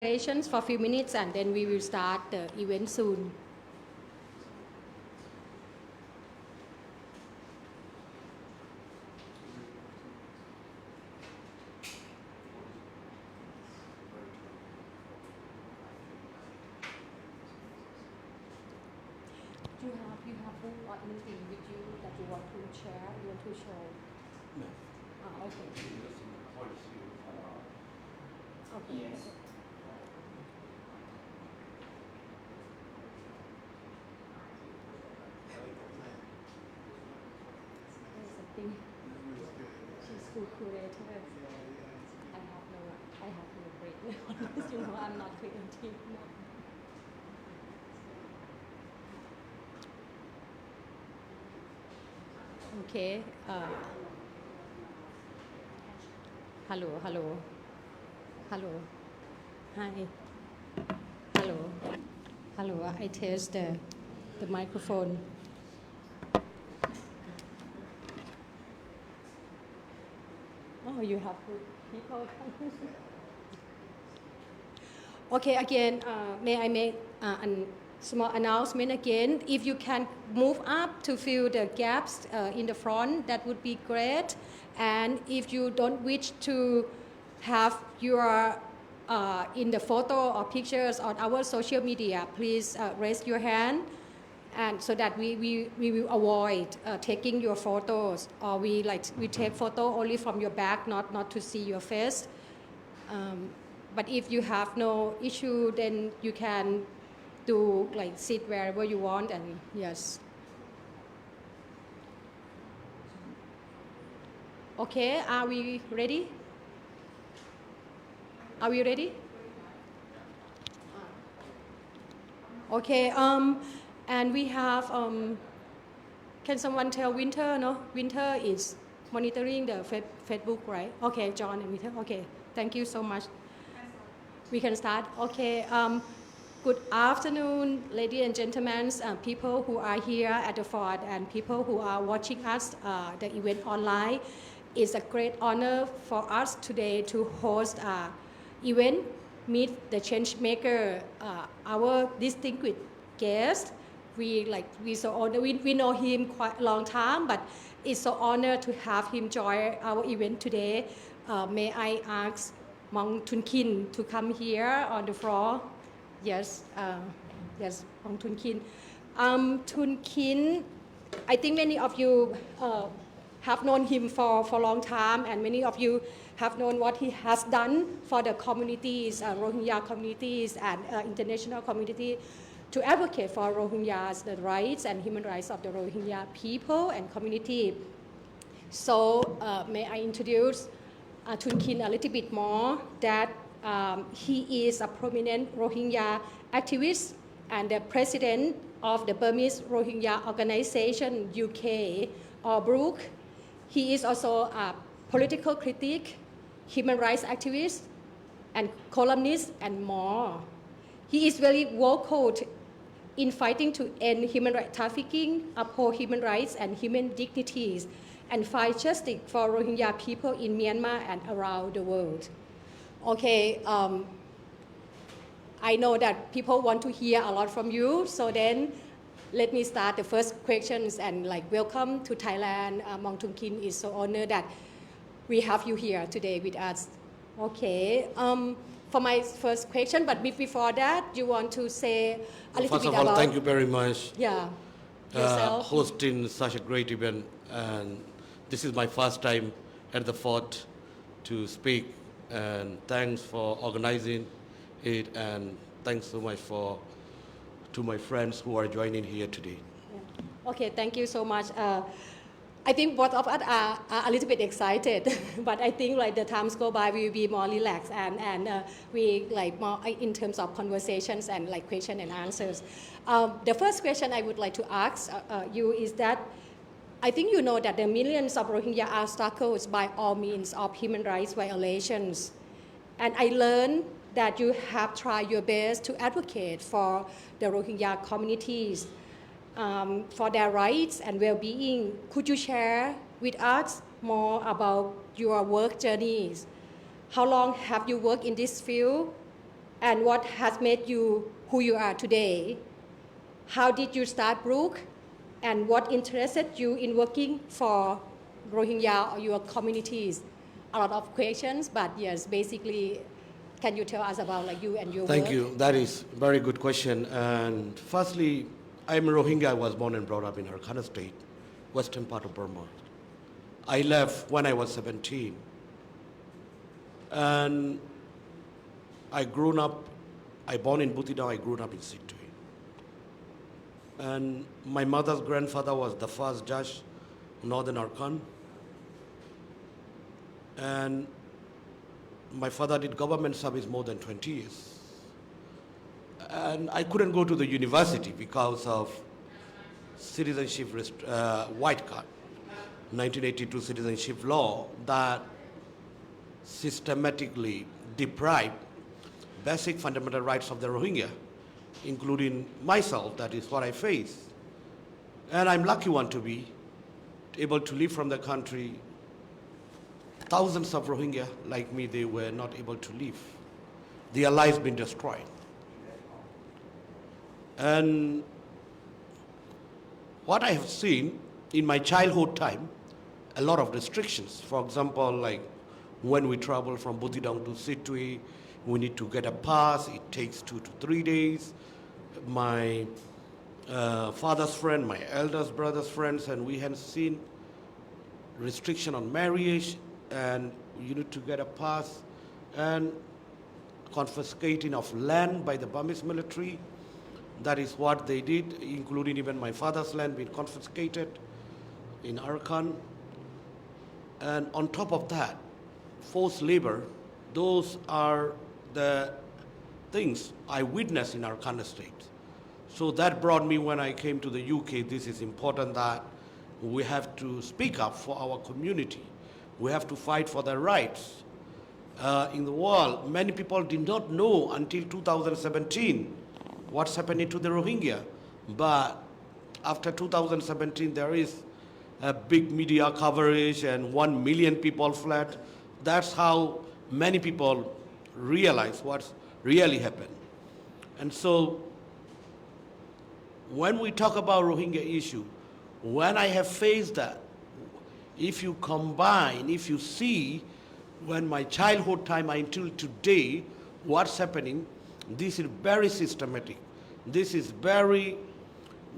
Patience for a few minutes and then we will start the event soon. Do you have book or anything with you that you want to share, you want to show? No. Okay. Okay. Yes. There's something. She's school curator. I have no brain on this, I'm not creative. No. Okay. Hello. Hi. Hello. I test the microphone. Oh, you have good people. Okay, again, may I make a small announcement again? If you can move up to fill the gaps in the front, that would be great. And if you don't wish to have your in the photo or pictures on our social media, please raise your hand, and so that we will avoid taking your photos, or we take photo only from your back, not to see your face. But if you have no issue, then you can do sit wherever you want, and yes. Okay, are we ready? Okay, and we have, can someone tell Winter, no? Winter is monitoring the Facebook, right? Okay, John and Winter, okay, thank you so much. We can start, okay. Good afternoon, ladies and gentlemen, people who are here at the fort and people who are watching us, the event online. It's a great honor for us today to host an event, Meet the Changemaker, our distinguished guest. We so honored. We know him quite a long time, but it's so honored to have him join our event today. May I ask Tun Khin to come here on the floor? Yes, Tun Khin. Tun Khin, I think many of you have known him for a long time, and many of you have known what he has done for the communities, Rohingya communities and international community, to advocate for Rohingyas, the rights and human rights of the Rohingya people and community. So may I introduce Tun Khin a little bit more, that he is a prominent Rohingya activist and the president of the Burmese Rohingya organization UK, or BROUK. He is also a political critic, human rights activist, and columnist, and more. He is very vocal in fighting to end human rights trafficking, uphold human rights and human dignities, and fight justice for Rohingya people in Myanmar and around the world. Okay, I know that people want to hear a lot from you, so then let me start the first questions, and welcome to Thailand. Tun Khin is so honored that we have you here today with us. Okay, for my first question, but before that, you want to say a little bit about... First of all, thank you very much. Yeah, yourself. Hosting such a great event, and this is my first time at the fort to speak, and thanks for organizing it, and thanks so much to my friends who are joining here today. Yeah. Okay, thank you so much. I think both of us are a little bit excited, but I think the times go by, we will be more relaxed, and we more in terms of conversations and question and answers. The first question I would like to ask you is that I think you know that the millions of Rohingya are struggles by all means of human rights violations, and I learned that you have tried your best to advocate for the Rohingya communities, for their rights and well-being. Could you share with us more about your work journeys? How long have you worked in this field? and what has made you who you are today. How did you start BROUK, and what interested you in working for Rohingya or your communities? A lot of questions, but yes, basically, can you tell us about like you and your work? Thank you. That is a very good question. And firstly, I'm a Rohingya. I was born and brought up in Arkhana State, western part of Burma. I left when I was 17. And I born in Butidau, I grew up in Sittwe. And my mother's grandfather was the first judge in Northern Arkan. And my father did government service more than 20 years. And I couldn't go to the university because of citizenship, white card, 1982 citizenship law that systematically deprived basic fundamental rights of the Rohingya, including myself. That is what I face. And I'm lucky one to be able to live from the country. Thousands of Rohingya like me, they were not able to live. Their lives been destroyed. And what I have seen in my childhood time, a lot of restrictions. For example, like when we travel from Butidang to Sittwe, we need to get a pass. It takes 2 to 3 days. My father's friend, my eldest brother's friends, and we had seen restriction on marriage, and you need to get a pass, and confiscating of land by the Burmese military. That is what they did, including even my father's land being confiscated in Arakan. And on top of that, forced labor, those are the things I witnessed in Arkan State. So that brought me, when I came to the UK, this is important that we have to speak up for our community. We have to fight for their rights. In the world, many people did not know until 2017 what's happening to the Rohingya. But after 2017, there is a big media coverage and 1 million people fled. That's how many people realize what's really happened. And so when we talk about Rohingya issue, when I have faced that, if you combine, if you see when my childhood time until today, what's happening, this is very systematic. This is very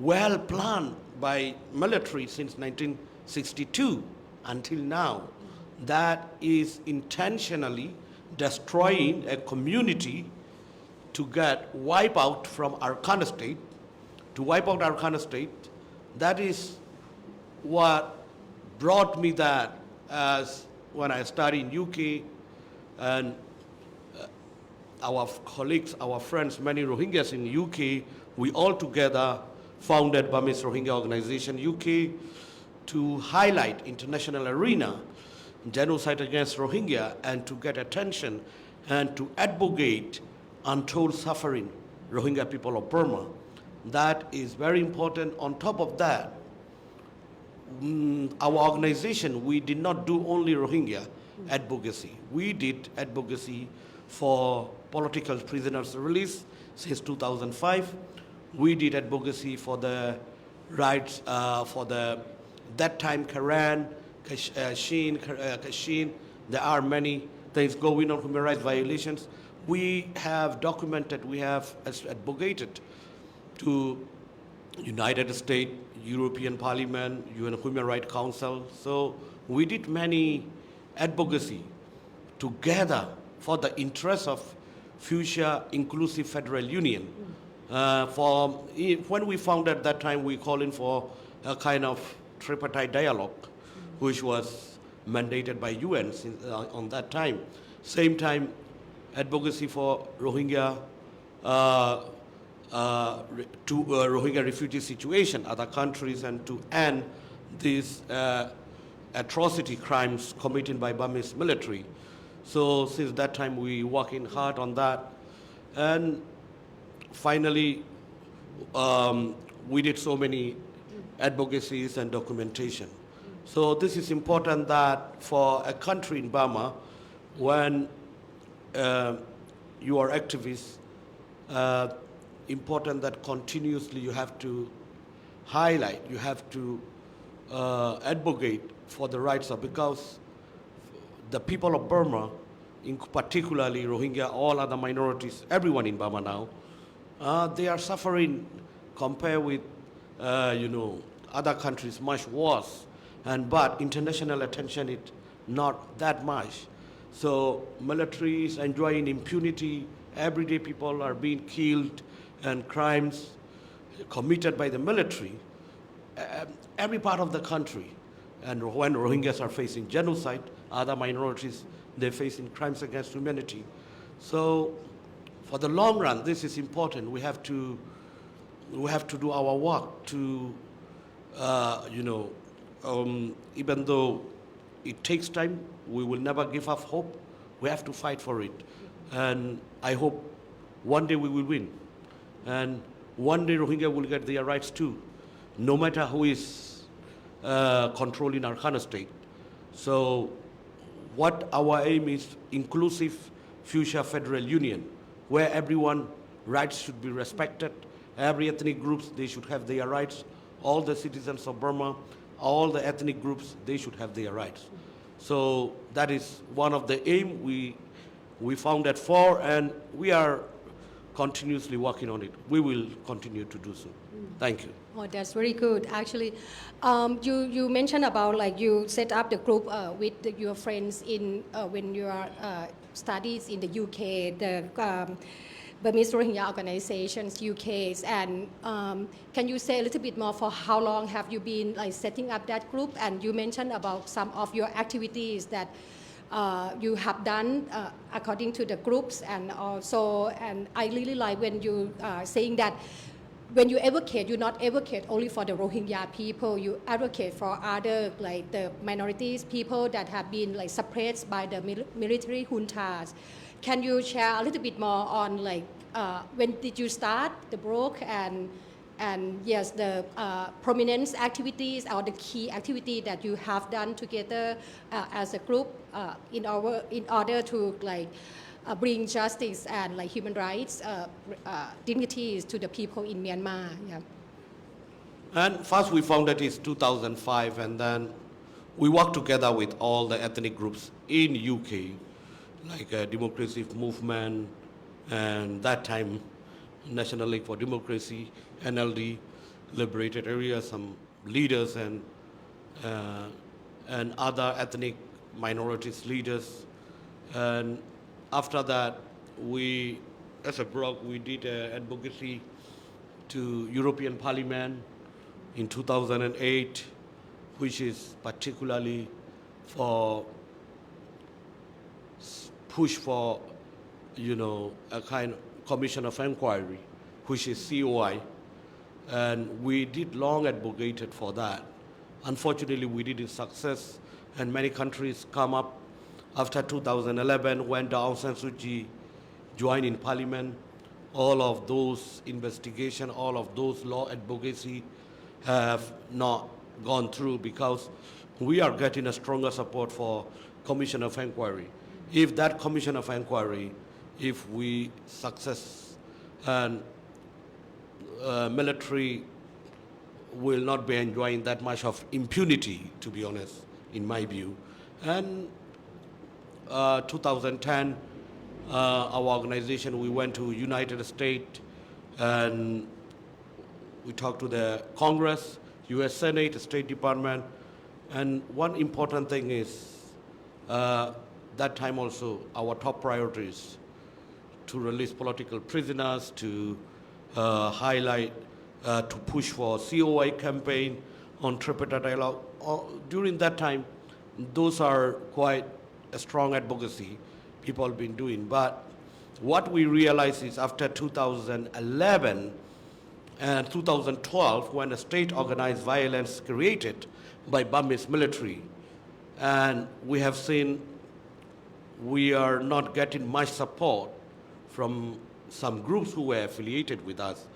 well planned by military since 1962 until now. That is intentionally destroying a community to get wiped out from Arkan State, to wipe out Arkan State. That is what brought me that as when I studied in UK, and our colleagues, our friends, many Rohingyas in UK, we all together founded Burmese Rohingya Organization UK to highlight international arena genocide against Rohingya and to get attention and to advocate untold suffering Rohingya people of Burma. That is very important. On top of that, our organization, we did not do only Rohingya advocacy. We did advocacy for political prisoners release since 2005. We did advocacy for the rights for that time Karen, Kashin. There are many things going on, human rights violations. We have documented, we have advocated to United States, European Parliament, UN Human Rights Council. So we did many advocacy together for the interest of future inclusive federal union. When we founded that time, we called in for a kind of tripartite dialogue, which was mandated by UN on that time. Same time, advocacy for Rohingya Rohingya refugee situation, other countries, and to end these atrocity crimes committed by Burmese military. So since that time, we working hard on that. And finally, we did so many advocacies and documentation. So this is important that for a country in Burma, when you are activists, uh, important that continuously you have to highlight, you have to advocate for the rights of, because the people of Burma, in particularly Rohingya, all other minorities, everyone in Burma now, they are suffering compared with, other countries much worse. But international attention is not that much. So military is enjoying impunity. Everyday people are being killed, and crimes committed by the military. Every part of the country. And when Rohingyas are facing genocide, other minorities, they're facing crimes against humanity. So for the long run, this is important. We have to do our work to, even though it takes time, we will never give up hope. We have to fight for it. And I hope one day we will win. And one day Rohingya will get their rights too, no matter who is controlling our Rakhine state. So what our aim is, inclusive future federal union, where everyone's rights should be respected. Every ethnic groups, they should have their rights. All the citizens of Burma, all the ethnic groups, they should have their rights. So that is one of the aim we founded for, and we are continuously working on it. We will continue to do so. Thank you. Oh, that's very good. Actually, you mentioned about like you set up the group with your friends in when you are studies in the UK, the Burmese Rohingya organizations, UKs, and can you say a little bit more for how long have you been like setting up that group? And you mentioned about some of your activities that you have done according to the groups, and also, and I really like when you saying that when you advocate, you not advocate only for the Rohingya people, you advocate for other like the minorities, people that have been like suppressed by the military juntas. Can you share a little bit more on like when did you start the BROUK, and yes, the prominent activities or the key activity that you have done together as a group in order to like bring justice and like human rights dignities to the people in Myanmar. Yeah. And first we founded it in 2005, and then we worked together with all the ethnic groups in UK, like Democracy Movement, and that time National League for Democracy, NLD, Liberated Area, some leaders and other ethnic minorities leaders. And after that, we, as a BROUK, we did advocacy to European Parliament in 2008, which is particularly for push for, a kind of commission of inquiry, which is COI. And we did long advocated for that. Unfortunately, we didn't success, and many countries come up after 2011 when Aung San Suu Kyi joined in parliament. All of those investigation, all of those law advocacy have not gone through, because we are getting a stronger support for commission of inquiry. If that commission of inquiry, if we success, and military will not be enjoying that much of impunity, to be honest, in my view. And 2010, our organization, we went to United States, and we talked to the Congress, US Senate, State Department. And one important thing is, that time also, our top priorities to release political prisoners, to highlight, to push for COI campaign on tripartite dialogue. During that time, those are quite a strong advocacy people have been doing. But what we realized is after 2011 and 2012, when a state-organized violence created by Burmese military, and we have seen we are not getting much support from some groups who were affiliated with us.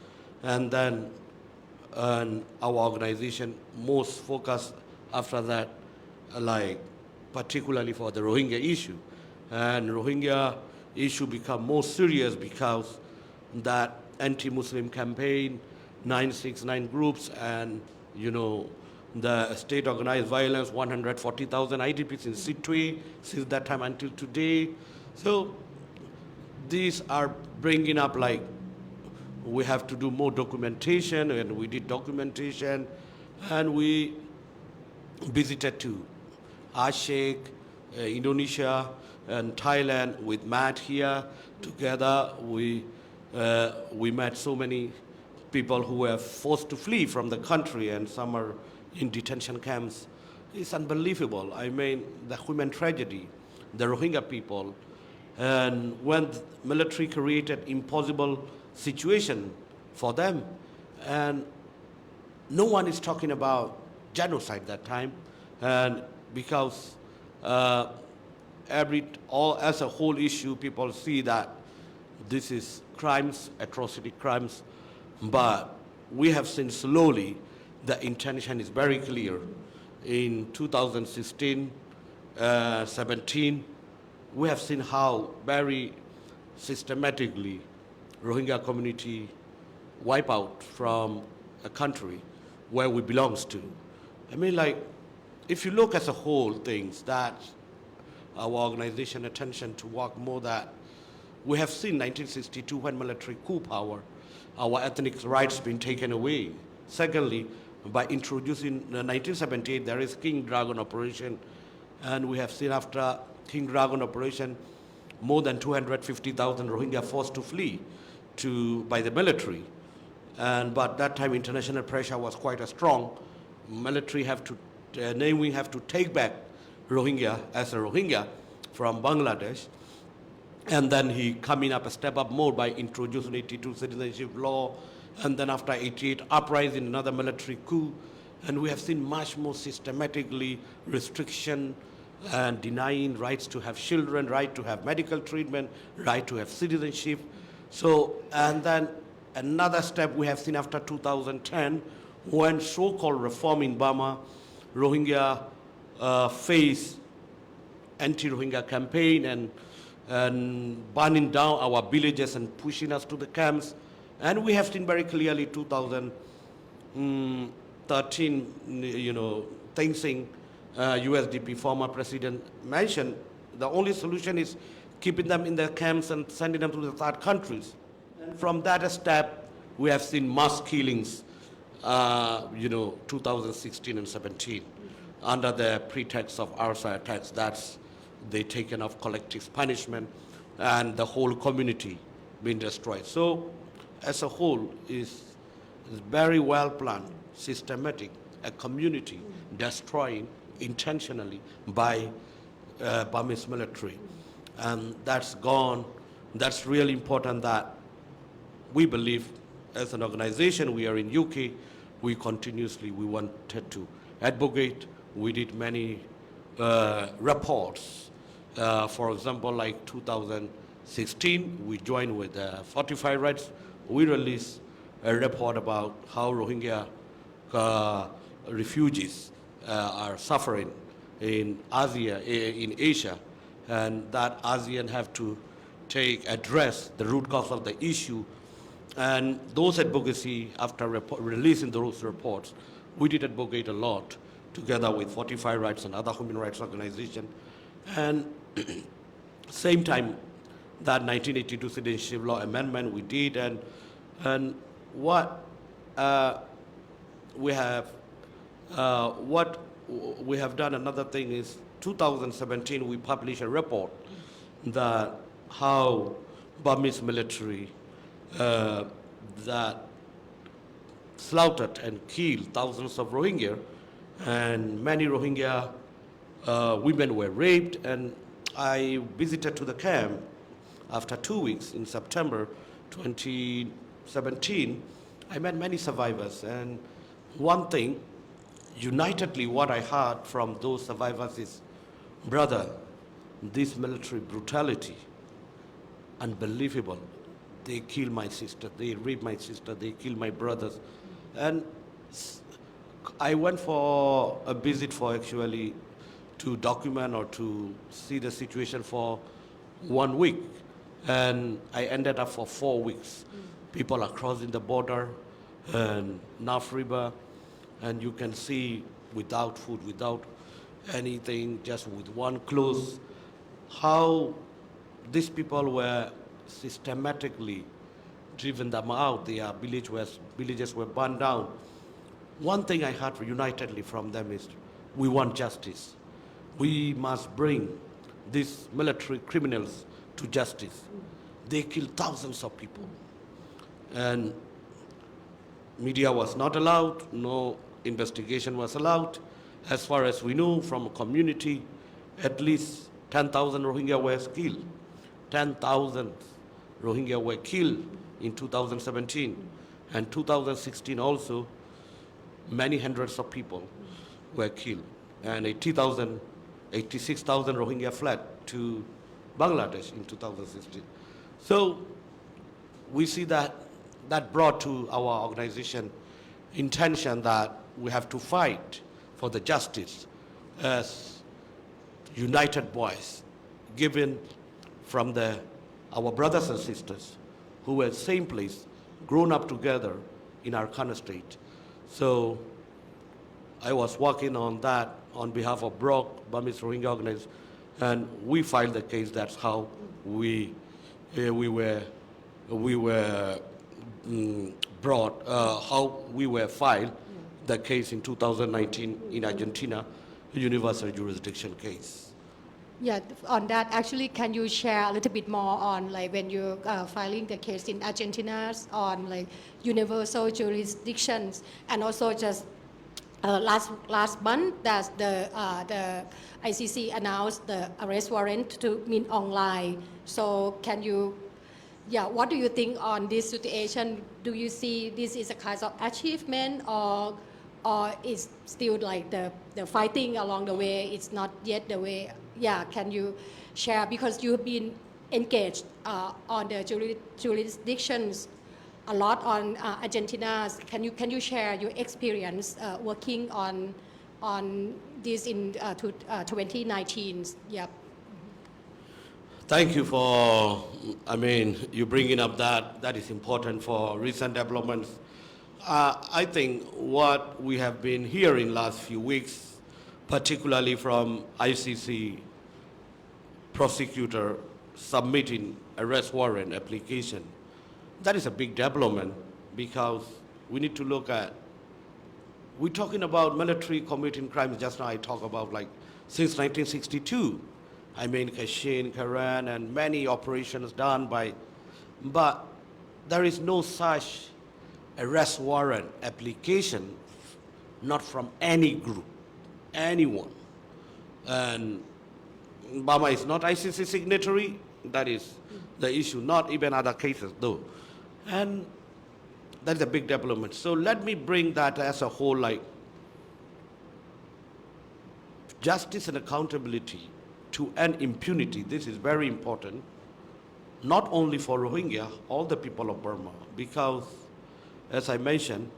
And then our organization most focused after that, like particularly for the Rohingya issue. And Rohingya issue become more serious because that anti-Muslim campaign, 969 groups, and the state-organized violence, 140,000 IDPs in Sitwe since that time until today. So these are bringing up like we have to do more documentation, and we did documentation, and we visited to Aceh, Indonesia, and Thailand with Matt here. Together, we met so many people who were forced to flee from the country, and some are in detention camps. It's unbelievable. I mean, the human tragedy, the Rohingya people, and when the military created impossible situation for them, and no one is talking about genocide that time, and because as a whole issue, people see that this is crimes, atrocity crimes, but we have seen slowly the intention is very clear. In 2016, 17, we have seen how very systematically Rohingya community wipe out from a country where we belongs to. I mean, like, if you look as a whole things that our organization attention to work more that we have seen 1962 when military coup power, our ethnic rights been taken away. Secondly, by introducing the 1978, there is King Dragon operation, and we have seen after King Dragon operation, more than 250,000 Rohingya forced to flee by the military. But that time international pressure was quite strong. Military have to take back Rohingya as a Rohingya from Bangladesh. And then he coming up a step up more by introducing 82 citizenship law. And then after 88 uprising, another military coup. And we have seen much more systematically restriction and denying rights to have children, right to have medical treatment, right to have citizenship. So, and then another step we have seen after 2010, when so-called reform in Burma, Rohingya face anti-Rohingya campaign and burning down our villages and pushing us to the camps. And we have seen very clearly 2013, Tun Khin, USDP former president mentioned, the only solution is keeping them in their camps and sending them to the third countries. And from that step, we have seen mass killings, 2016 and 17, under the pretext of RSI attacks. That's they taken off collective punishment, and the whole community being destroyed. So, as a whole, is very well planned, systematic, a community destroying intentionally by Burmese military. And that's gone. That's really important that we believe as an organization, we are in UK, we wanted to advocate. We did many reports. For example, like 2016, we joined with Fortify Rights. We released a report about how Rohingya refugees are suffering in Asia, and that ASEAN have to address the root cause of the issue. And those advocacy, after releasing those reports, we did advocate a lot together with Fortify Rights and other human rights organizations. And same time, that 1982 citizenship law amendment we did, and what we have done. Another thing is 2017 we published a report that how Burmese military that slaughtered and killed thousands of Rohingya, and many Rohingya women were raped. And I visited to the camp after 2 weeks in September 2017. I met many survivors, and one thing, unitedly what I heard from those survivors is, brother, this military brutality, unbelievable. They kill my sister, they rape my sister, they kill my brothers. And I went for a visit to document or to see the situation for 1 week. And I ended up for 4 weeks. People are crossing the border and North River, and you can see without food, without anything, just with one clothes, how these people were systematically driven them out. Their villages were burned down. One thing I heard unitedly from them is, we want justice. We must bring these military criminals to justice. They killed thousands of people. And media was not allowed, no investigation was allowed. As far as we know from a community, at least 10,000 Rohingya were killed. 10,000 Rohingya were killed in 2017. And 2016 also, many hundreds of people were killed. And 86,000 Rohingya fled to Bangladesh in 2016. So we see that brought to our organization intention that we have to fight for the justice as united voice given from our brothers and sisters who were same place, grown up together in our state. So I was working on that on behalf of BROUK, Burmese Rohingya organization, and we filed the case. That's how we were brought, how we were filed the case in 2019 in Argentina, a universal jurisdiction case. Yeah, on that, actually, can you share a little bit more on like when you're filing the case in Argentina on like universal jurisdictions, and also just last month that the ICC announced the arrest warrant to Min Aung Hlaing. So can you, what do you think on this situation? Do you see this is a kind of achievement, or is still like the fighting along the way? It's not yet the way. Yeah, can you share, because you've been engaged on the jurisdictions a lot on Argentina. Can you share your experience working on this in 2019? Yep. Thank you for, you bringing up that is important for recent developments. I think what we have been hearing last few weeks, particularly from ICC prosecutor submitting arrest warrant application, that is a big development, because we need to look at, we're talking about military committing crimes. Just now I talk about like since 1962. Kashin, Karan, and many operations done but there is no such arrest warrant application, not from any group, anyone. And Burma is not ICC signatory. That is the issue, not even other cases though. And that's a big development. So let me bring that as a whole, like justice and accountability to end impunity. This is very important, not only for Rohingya, all the people of Burma, because as I mentioned,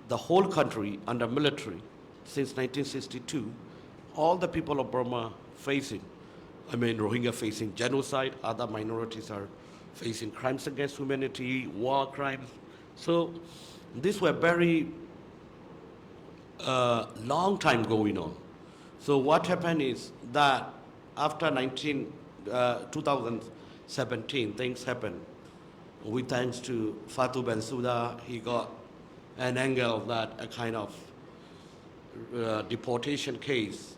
the whole country under military since 1962, all the people of Burma facing, Rohingya facing genocide, other minorities are facing crimes against humanity, war crimes. So these were very long time going on. So what happened is that after 2017, things happened. With thanks to Fatou Bensouda, he got an angle of that, a kind of deportation case.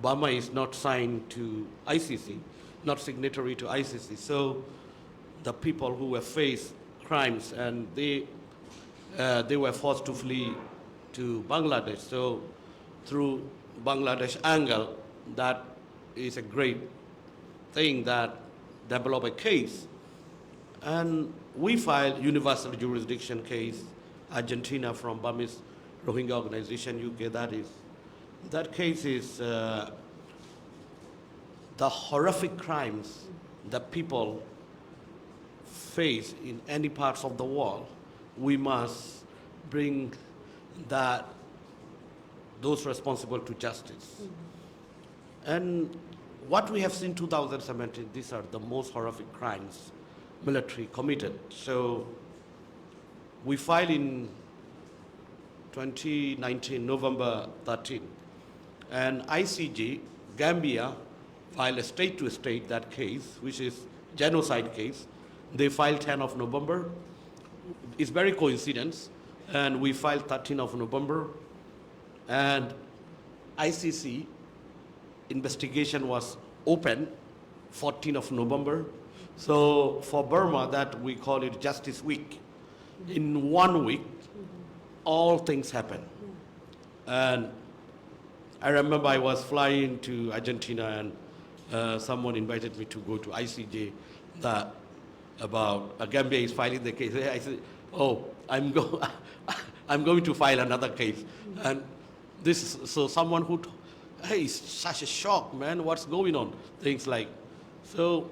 Burma is not signed to ICC, not signatory to ICC. So the people who were faced crimes, and they were forced to flee to Bangladesh. So through Bangladesh angle, that is a great thing that developed a case. And we filed universal jurisdiction case, Argentina from Burmese Rohingya organization, UK, that case is the horrific crimes that people face in any parts of the world. We must bring those responsible to justice. And what we have seen 2017, these are the most horrific crimes military committed. So we filed in 2019, November 13, and ICJ, Gambia, filed a state-to-state that case, which is genocide case. They filed 10 of November. It's very coincidence, and we filed 13 of November, and ICC investigation was open 14 of November. So for Burma, that we call it Justice Week. In 1 week, all things happen. And I remember I was flying to Argentina, and someone invited me to go to ICJ that about Gambia is filing the case. I said, oh, I'm going to file another case. And this, so someone who, hey, it's such a shock, man, what's going on? Things like, so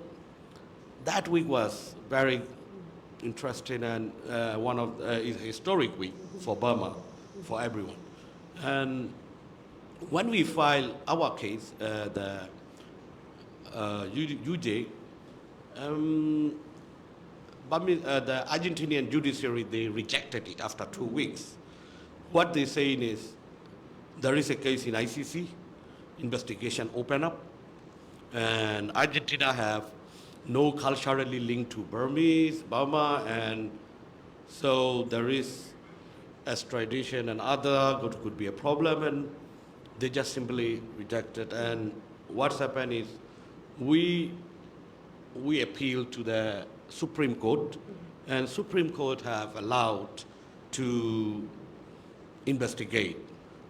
that week was very interesting, and one of is a historic week for Burma, for everyone. And when we filed our case, the UJ, the Argentinian judiciary, they rejected it after 2 weeks. What they're saying is, there is a case in ICC, investigation open up, and Argentina have no culturally linked to Burmese, Burma, and so there is extradition and other could be a problem, and they just simply rejected. And what's happened is we appealed to the Supreme Court, and Supreme Court have allowed to investigate,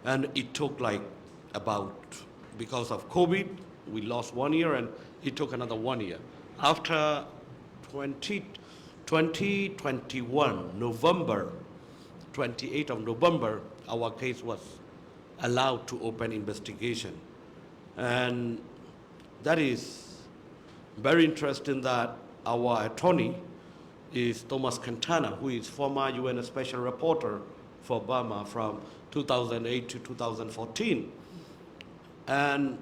and it took like about, because of COVID, we lost 1 year, and it took another 1 year. After 2021, November, 28th of November, our case was allowed to open investigation. And that is very interesting that our attorney is Thomas Quintana, who is former UN Special Rapporteur for Burma from 2008 to 2014. And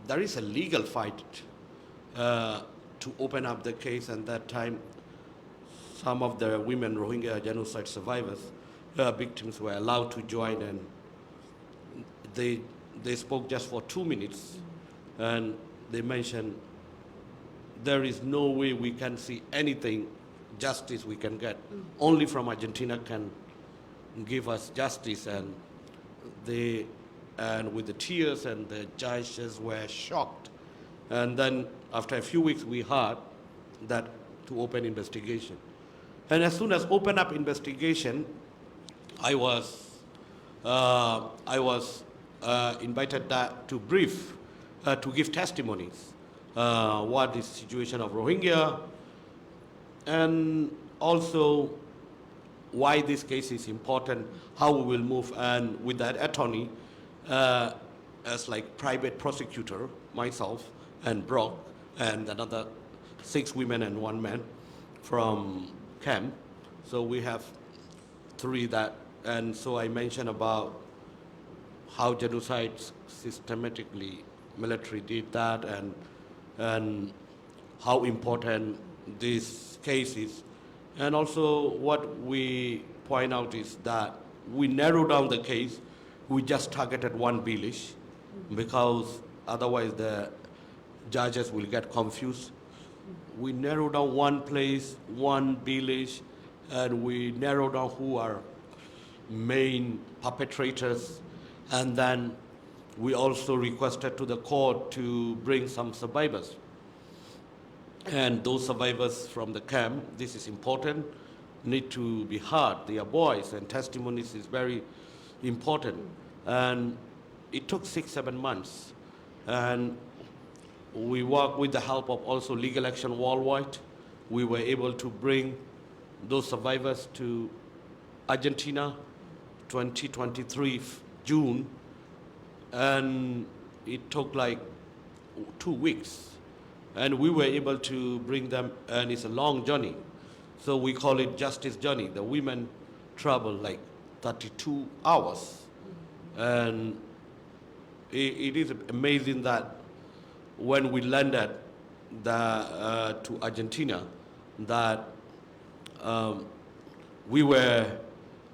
there is a legal fight to open up the case, and that time some of the women Rohingya genocide survivors, victims, were allowed to join, and they spoke just for 2 minutes, and they mentioned there is no way we can see anything, justice we can get. Only from Argentina can give us justice, and with the tears, and the judges were shocked. And then after a few weeks, we heard that to open investigation. And as soon as open up investigation, I was invited to brief, to give testimonies, what is the situation of Rohingya, and also why this case is important, how we will move, and with that attorney, as like private prosecutor, myself, and BROUK, and another 6 women and 1 man from camp. So we have 3 that, and so I mentioned about how genocide systematically military did that, and how important this case is. And also what we point out is that we narrow down the case. We just targeted 1 village, because otherwise the judges will get confused. We narrow down 1 place, 1 village, and we narrow down who are main perpetrators. And then we also requested to the court to bring some survivors. And those survivors from the camp, this is important, need to be heard. Their voice and testimonies is very important. And it took 6-7 months. And we worked with the help of also Legal Action Worldwide. We were able to bring those survivors to Argentina, 2023 June, and it took like 2 weeks. And we were able to bring them, and it's a long journey. So we call it Justice Journey. The women travel like 32 hours. And it is amazing that when we landed to Argentina, that we were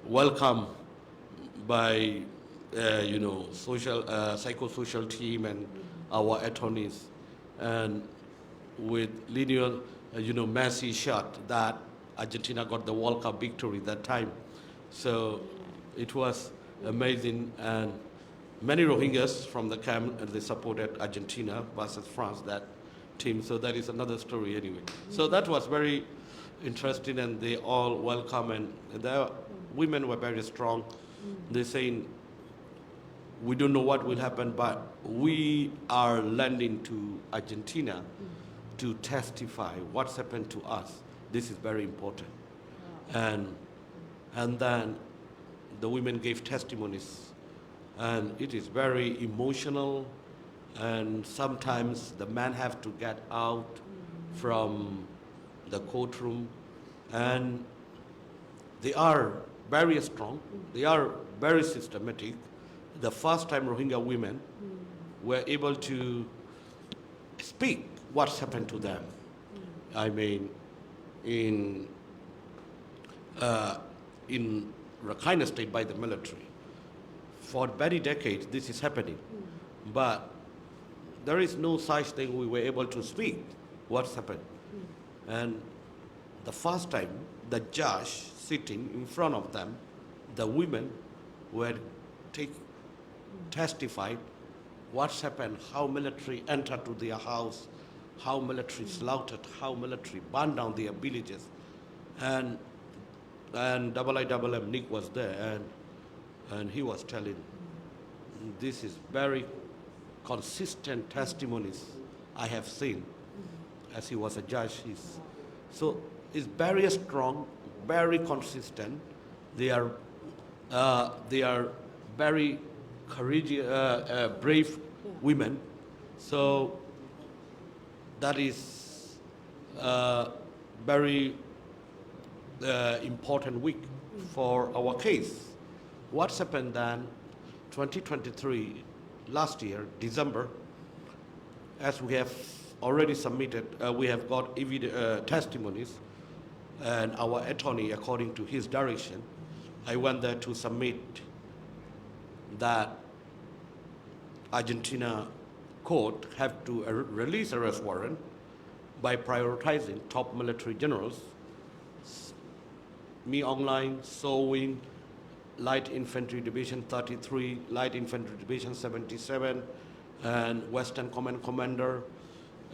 welcomed by psychosocial team and our attorneys, and with Lionel Messi shot that Argentina got the World Cup victory that time. So it was amazing, and many Rohingyas from the camp, they supported Argentina versus France, that team. So that is another story anyway. So that was very interesting, and they all welcome, and the women were very strong. They saying, we don't know what will happen, but we are landing to Argentina to testify what's happened to us. This is very important. And then the women gave testimonies, and it is very emotional, and sometimes the men have to get out from the courtroom, and they are very strong, they are very systematic. The first time Rohingya women were able to speak what's happened to them. I mean, in Rakhine State by the military. For many decades, this is happening. But there is no such thing we were able to speak what's happened. And the first time, the judge sitting in front of them, the women were testified what's happened, how military entered to their house, how military slaughtered, how military burned down their villages. And IIM Nick was there, and he was telling, this is very consistent testimonies I have seen, as he was a judge. So it's very strong, very consistent. They are very courageous, brave women. So that is very important week for our case. What's happened then, 2023, last year, December, as we have already submitted, we have got testimonies, and our attorney, according to his direction, I went there to submit that Argentina court have to release arrest warrant by prioritizing top military generals, Me Online, So Win, Light Infantry Division 33, Light Infantry Division 77, and Western Command Commander,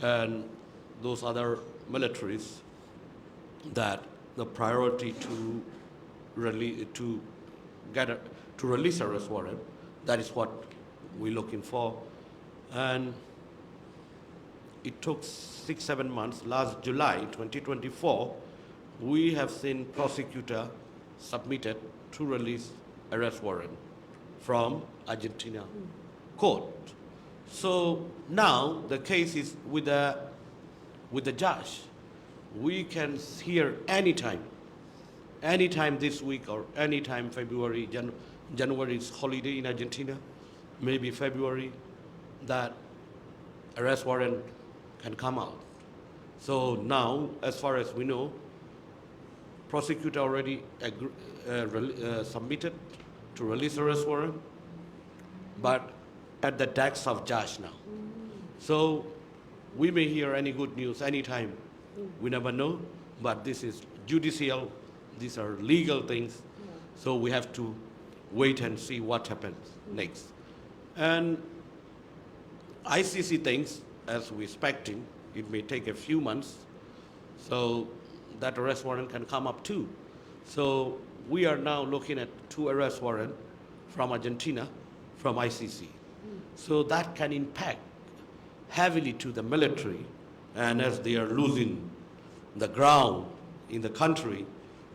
and those other militaries, that the priority to release arrest warrant, that is what we're looking for. And it took 6-7 months. Last July 2024, we have seen prosecutor submitted to release arrest warrant from Argentina court. So now the case is with the judge. We can hear anytime this week, or anytime February, January is holiday in Argentina, maybe February, that arrest warrant can come out. So now, as far as we know, prosecutor already submitted to release arrest warrant, but at the desk of judge now. So we may hear any good news anytime. We never know, but this is judicial, these are legal things, so we have to wait and see what happens next. And ICC things, as we're expecting, it may take a few months, so that arrest warrant can come up too. So we are now looking at 2 arrest warrants from Argentina, from ICC. So that can impact heavily to the military, and as they are losing the ground in the country,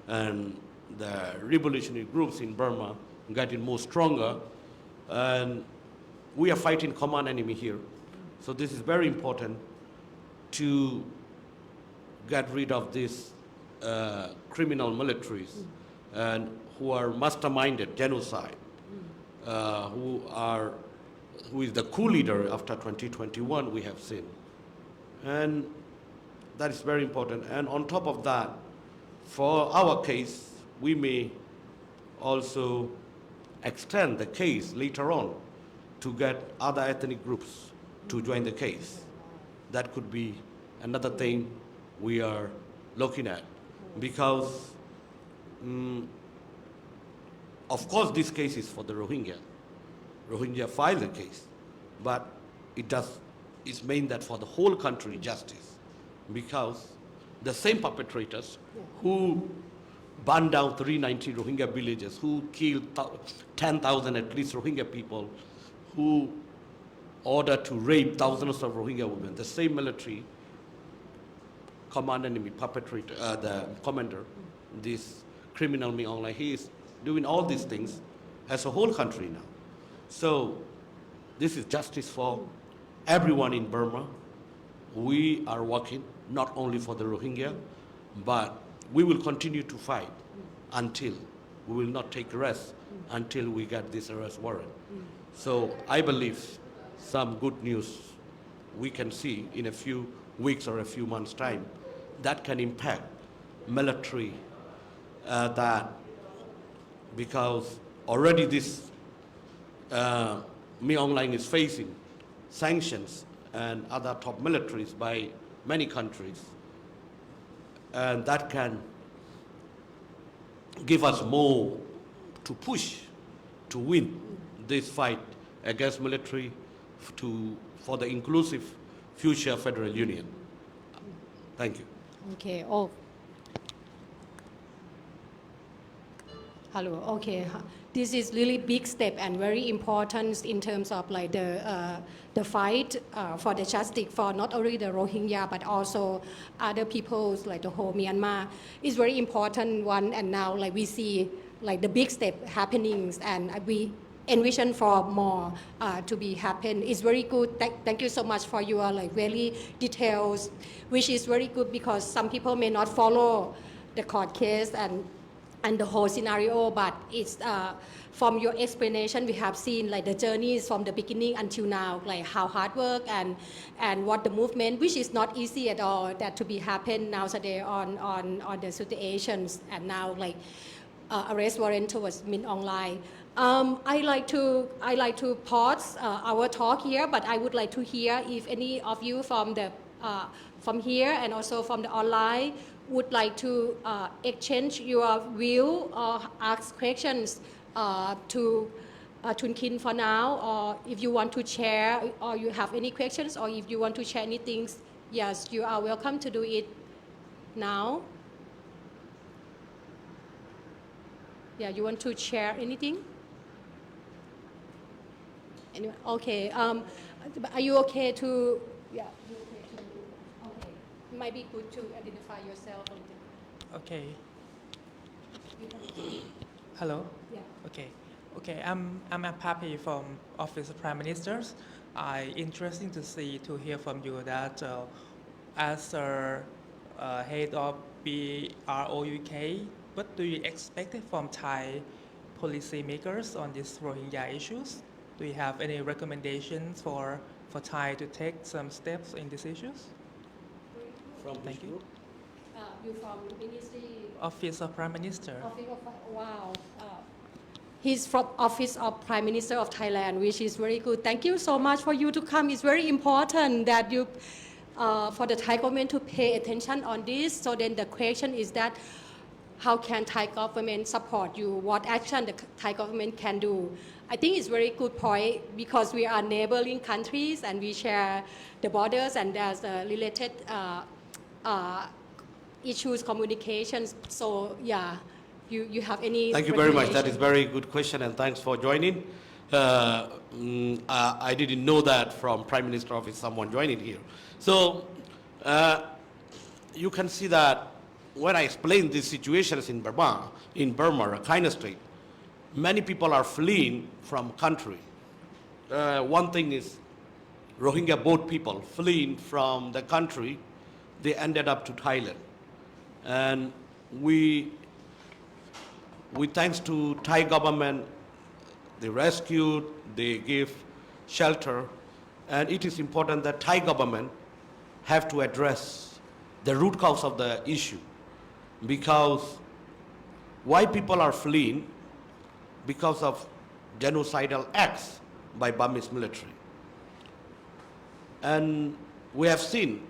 and the revolutionary groups in Burma getting more stronger, and we are fighting common enemy here. So this is very important to get rid of these criminal militaries, and who are masterminded genocide, who are who is the coup leader after 2021, we have seen. And that is very important. And on top of that, for our case, we may also extend the case later on to get other ethnic groups to join the case. That could be another thing we are looking at, because of course this case is for the Rohingya. Rohingya filed the case, but it's meant that for the whole country justice, because the same perpetrators who burned down 390 Rohingya villages, who killed 10,000 at least Rohingya people, who ordered to rape thousands of Rohingya women, the same military commander, perpetrator, the commander, this criminal Min Aung Hlaing, he is doing all these things as a whole country now. So this is justice for everyone in Burma. We are working not only for the Rohingya, but we will continue to fight until we will not take rest until we get this arrest warrant. So I believe some good news we can see in a few weeks or a few months' time that can impact military, that because already this Min Aung Hlaing is facing sanctions and other top militaries by many countries, and that can give us more to push to win this fight against military for the inclusive future federal union. Thank you. Okay. Oh. Hello. Okay. This is really big step and very important in terms of like the fight for the justice for not only the Rohingya but also other peoples like the whole Myanmar is very important one. And now like we see like the big step happenings, and we envision for more to be happen. It's very good. Thank you so much for your like very details, which is very good because some people may not follow the court case and the whole scenario, but it's from your explanation we have seen like the journeys from the beginning until now, like how hard work and what the movement, which is not easy at all, that to be happen nowadays on the situations, and now like arrest warrant towards Min Aung Hlaing. I like to pause our talk here, but I would like to hear if any of you from from here and also from the online would like to exchange your view or ask questions to Tun Khin for now, or if you want to share or you have any questions, or if you want to share anything, yes, you are welcome to do it now. Yeah, you want to share anything? Anyway, okay. Are you okay to? Yeah. Okay. It might be good to identify yourself. Okay. Hello. Yeah. Okay. Okay. I'm Papi from Office of Prime Ministers. Interesting to hear from you that as a head of BROUK, what do you expect from Thai policymakers on these Rohingya issues? Do you have any recommendations for Thai to take some steps in these issues? From Thank you. You from Ministry? Office of Prime Minister. Wow. He's from Office of Prime Minister of Thailand, which is very good. Thank you so much for you to come. It's very important that you, for the Thai government to pay attention on this. So then the question is that how can Thai government support you? What action the Thai government can do? I think it's very good point because we are neighboring countries and we share the borders, and there's related issues, communications. So yeah, you have any? Thank you very much. That is very good question, and thanks for joining. I didn't know that from Prime Minister Office someone joining here. So you can see that when I explain these situations in Burma, Rakhine State, many people are fleeing from country. One thing is Rohingya boat people fleeing from the country, they ended up to Thailand. And we thanks to Thai government, they rescued, they give shelter, and it is important that Thai government have to address the root cause of the issue, because why people are fleeing? Because of genocidal acts by Burmese military. And we have seen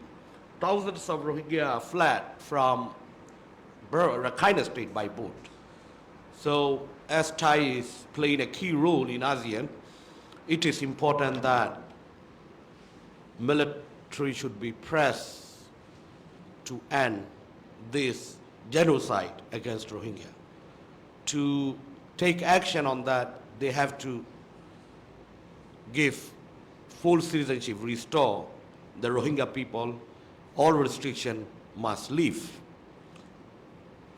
thousands of Rohingya fled from Rakhine State by boat. So as Thai is playing a key role in ASEAN, it is important that military should be pressed to end this genocide against Rohingya. To take action on that, they have to give full citizenship, restore the Rohingya people, all restriction must leave.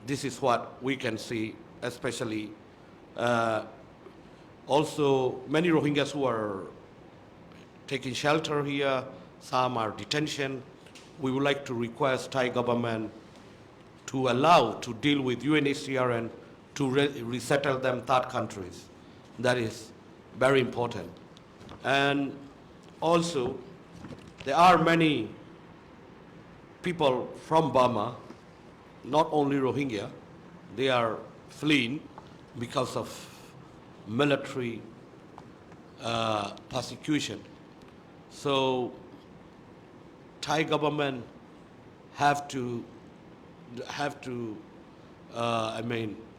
This is what we can see, especially also many Rohingyas who are taking shelter here, some are detention. We would like to request Thai government to allow to deal with UNHCR and to resettle them third countries. That is very important. And also, there are many people from Burma, not only Rohingya, they are fleeing because of military persecution. So Thai government have to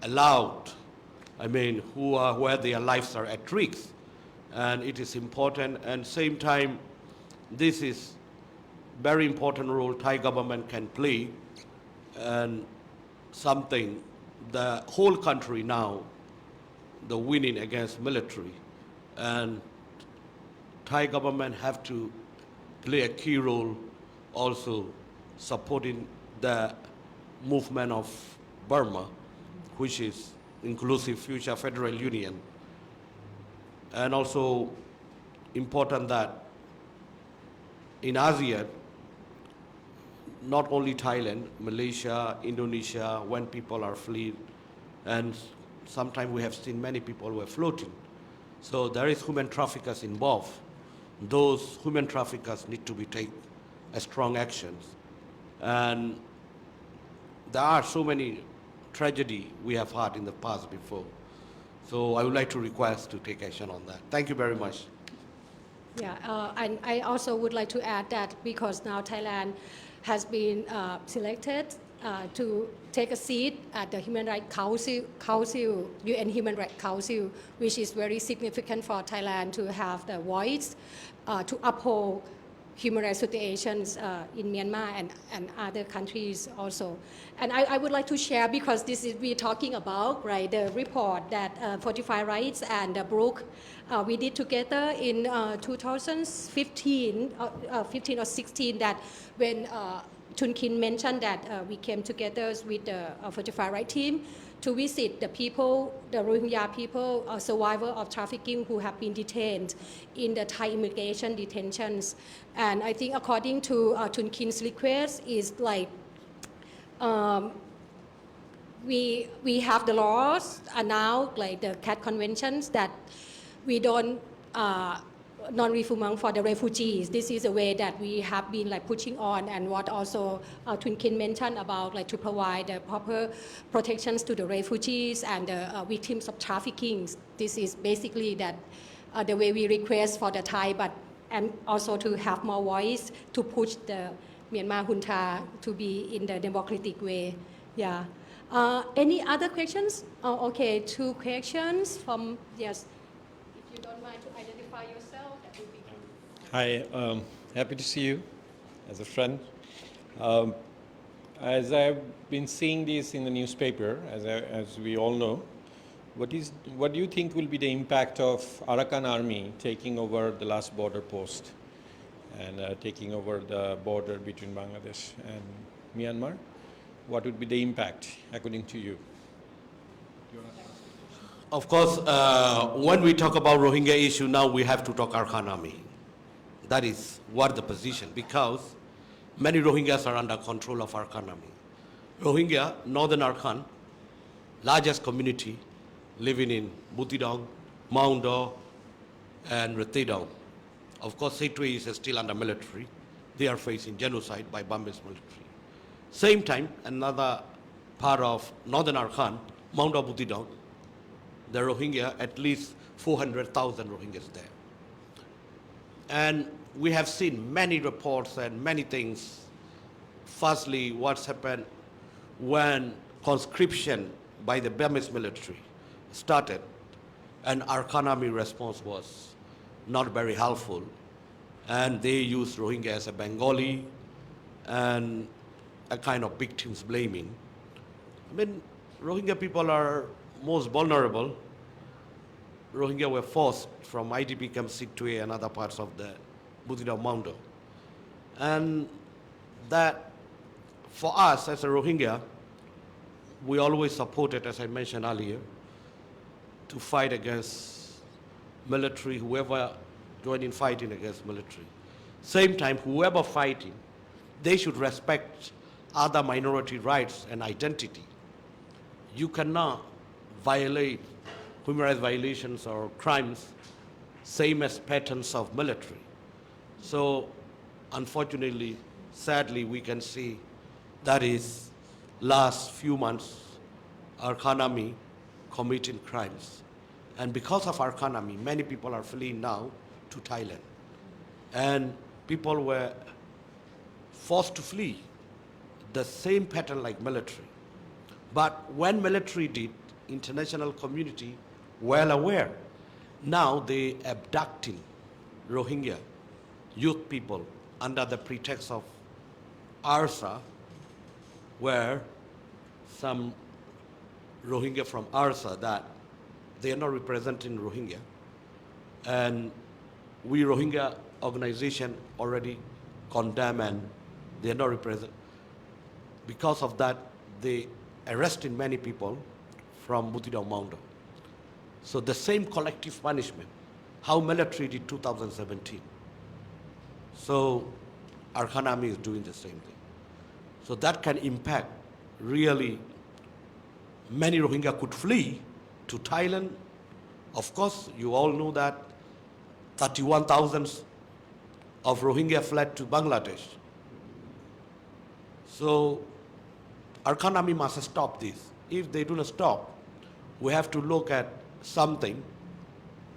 allow, where their lives are at risk, and it is important. And same time, this is very important role Thai government can play, and something the whole country now, the winning against military, and Thai government have to play a key role also supporting the movement of Burma, which is Inclusive Future Federal Union. And also important that in ASEAN, not only Thailand, Malaysia, Indonesia, when people are fleeing, and sometimes we have seen many people who are floating. So there is human traffickers involved. Those human traffickers need to be take a strong actions. And there are so many tragedy we have had in the past before. So I would like to request to take action on that. Thank you very much. Yeah, and I also would like to add that because now Thailand has been selected to take a seat at the Human Rights Council, UN Human Rights Council, which is very significant for Thailand to have the voice to uphold human rights situations in Myanmar and other countries also. And I would like to share, because this is we're talking about, right, the report that Fortify Rights and BROUK we did together in 2015 or 16, that when Tun Khin mentioned that we came together with the Fortify Rights team to visit the people, the Rohingya people, survivors of trafficking who have been detained in the Thai immigration detentions. And I think according to Tun Khin's request is like, we have the laws now, like the CAT conventions, that we don't non-refoulement for the refugees. This is a way that we have been like pushing on, and what also Tun Khin mentioned about like to provide the proper protections to the refugees and the victims of trafficking. This is basically that the way we request for the Thai, but and also to have more voice to push the Myanmar junta to be in the democratic way. Yeah. Any other questions? Oh, okay, 2 questions from, yes. If you don't mind to identify yourself, that would be good. Hi, happy to see you as a friend. As I've been seeing this in the newspaper, as we all know, what do you think will be the impact of Arakan Army taking over the last border post and taking over the border between Bangladesh and Myanmar? What would be the impact, according to you? Of course, when we talk about Rohingya issue, now we have to talk Arakan Army. That is what the position, because many Rohingyas are under control of Arakan Army. Rohingya, Northern Arakan, largest community living in Butidong, Maungdaw, and Ratidong. Of course, Situate is still under military. They are facing genocide by Burmese military. Same time, another part of northern Arakan, Mount Abu Didong, the Rohingya, at least 400,000 Rohingyas there. And we have seen many reports and many things. Firstly, what's happened when conscription by the Burmese military started, and Arakan army response was not very helpful, and they used Rohingya as a Bengali and a kind of victims blaming. I mean, Rohingya people are most vulnerable. Rohingya were forced from IDP camp Situate and other parts of the Butidau Mountain. And that, for us as a Rohingya, we always supported, as I mentioned earlier, to fight against military, whoever joined in fighting against military. Same time, whoever fighting, they should respect other minority rights and identity. You cannot violate human rights violations or crimes same as patterns of military. So unfortunately, sadly, we can see that is last few months, Arakan army committing crimes. And because of Arakan army, many people are fleeing now to Thailand. And people were forced to flee, the same pattern like military. But when military did, international community well aware. Now they abducting Rohingya youth people under the pretext of ARSA, where some Rohingya from ARSA that they are not representing Rohingya. And we Rohingya organization already condemn and they are not represent. Because of that, they arrested many people from Butidau Mountain. So the same collective punishment, how military did 2017. So Arakan army is doing the same thing. So that can impact really many Rohingya could flee to Thailand. Of course, you all know that 31,000 of Rohingya fled to Bangladesh. So Arakan army must stop this. If they do not stop, we have to look at something,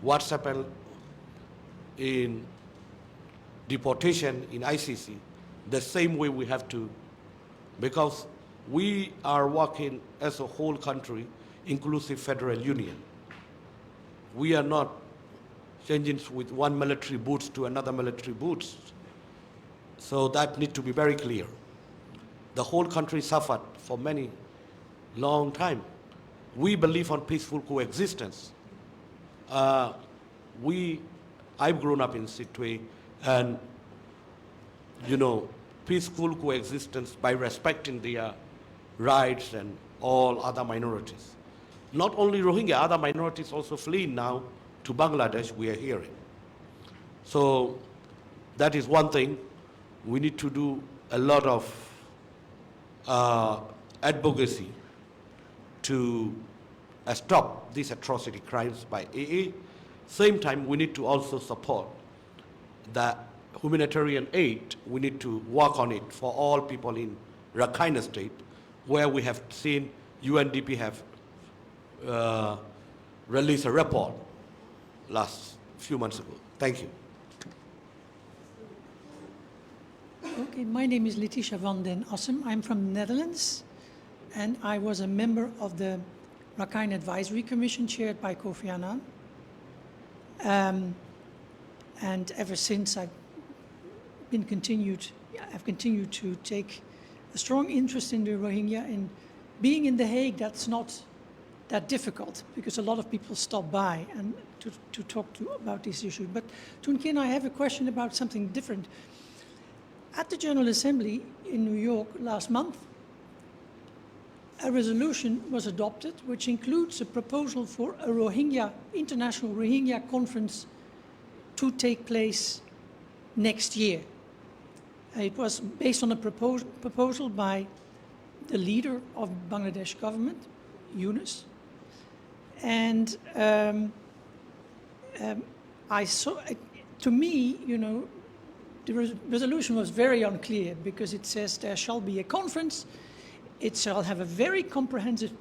what's happened in deportation in ICC, the same way we have to, because we are working as a whole country, inclusive federal union. We are not changing with one military boots to another military boots. So that needs to be very clear. The whole country suffered for many long time. We believe on peaceful coexistence. I've grown up in Situate, and peaceful coexistence by respecting their rights and all other minorities. Not only Rohingya, other minorities also fleeing now to Bangladesh, we are hearing. So that is one thing. We need to do a lot of advocacy to stop these atrocity crimes by AA. Same time, we need to also support the humanitarian aid. We need to work on it for all people in Rakhine State, where we have seen UNDP have released a report last few months ago. Thank you. Okay, my name is Letitia van den Assem. I'm from the Netherlands, and I was a member of the Rakhine Advisory Commission chaired by Kofi Annan. And ever since I've continued to take a strong interest in the Rohingya. And being in The Hague, that's not that difficult because a lot of people stop by and to talk about this issue. But Tun Khin, I have a question about something different. At the General Assembly in New York last month, a resolution was adopted which includes a proposal for a international Rohingya conference to take place next year. It was based on a proposal by the leader of Bangladesh government, Yunus. And to me, the resolution was very unclear because it says there shall be a conference, it shall have a very comprehensive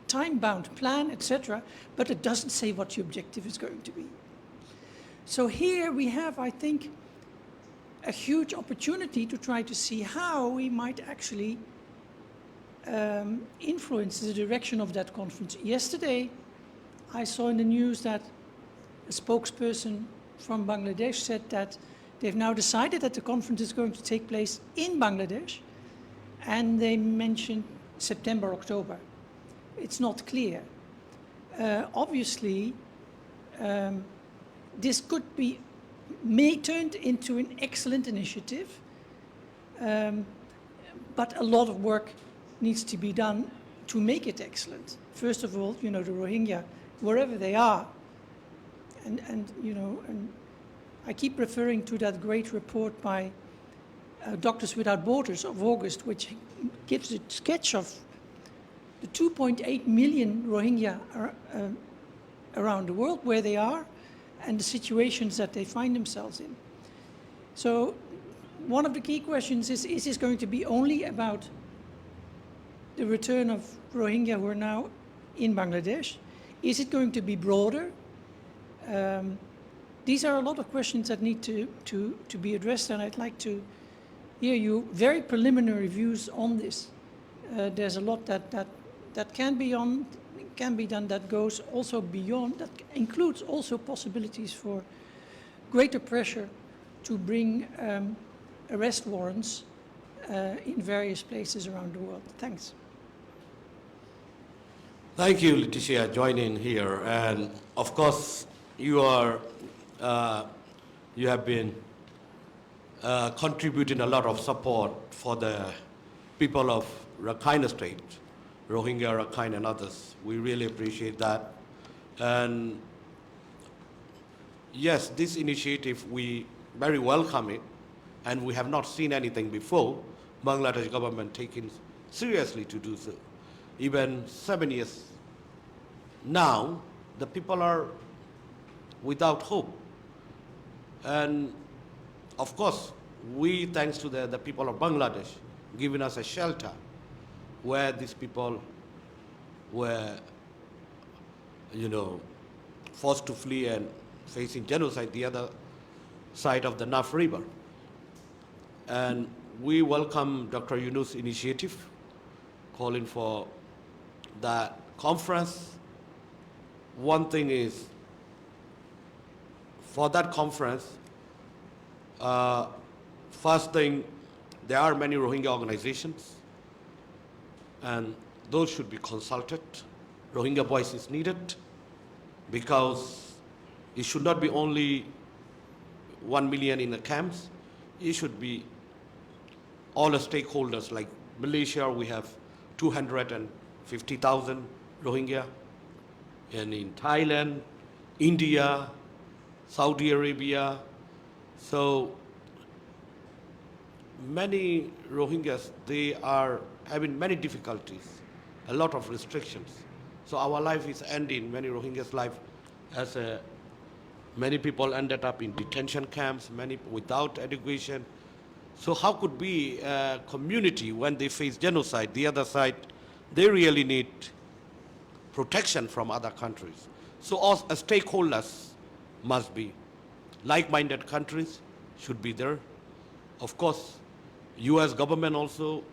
time-bound plan, etc., but it doesn't say what the objective is going to be. So here we have, I think, a huge opportunity to try to see how we might actually influence the direction of that conference. Yesterday, I saw in the news that a spokesperson from Bangladesh said that they've now decided that the conference is going to take place in Bangladesh, and they mentioned September, October. It's not clear. Obviously, this could be turned into an excellent initiative, but a lot of work needs to be done to make it excellent. First of all, the Rohingya, wherever they are, and I keep referring to that great report by Doctors Without Borders of August, which gives a sketch of the 2.8 million Rohingya around the world, where they are, and the situations that they find themselves in. So one of the key questions is this going to be only about the return of Rohingya who are now in Bangladesh? Is it going to be broader? These are a lot of questions that need to be addressed, and I'd like to hear you very preliminary views on this. There's a lot that can be done, that goes also beyond, that includes also possibilities for greater pressure to bring arrest warrants in various places around the world. Thanks. Thank you, Leticia, joining here. And of course, you have been contributing a lot of support for the people of Rakhine State, Rohingya, Rakhine, and others. We really appreciate that. And yes, this initiative, we very welcome it, and we have not seen anything before Bangladesh government taking seriously to do so. Even 7 years now, the people are without hope. And of course, we, thanks to the people of Bangladesh, giving us a shelter where these people were, forced to flee and facing genocide the other side of the Naf River. And we welcome Dr. Yunus' initiative, calling for that conference. One thing is, for that conference, first thing, there are many Rohingya organizations, and those should be consulted. Rohingya voice is needed, because it should not be only 1 million in the camps. It should be all the stakeholders. Like Malaysia, we have 250,000 Rohingya, and in Thailand, India, Saudi Arabia. So many Rohingyas, they are having many difficulties, a lot of restrictions. So our life is ending, many Rohingyas' life, as many people ended up in detention camps, many without education. So how could be a community, when they face genocide, the other side, they really need protection from other countries. So all stakeholders must be, like-minded countries should be there. Of course, US government also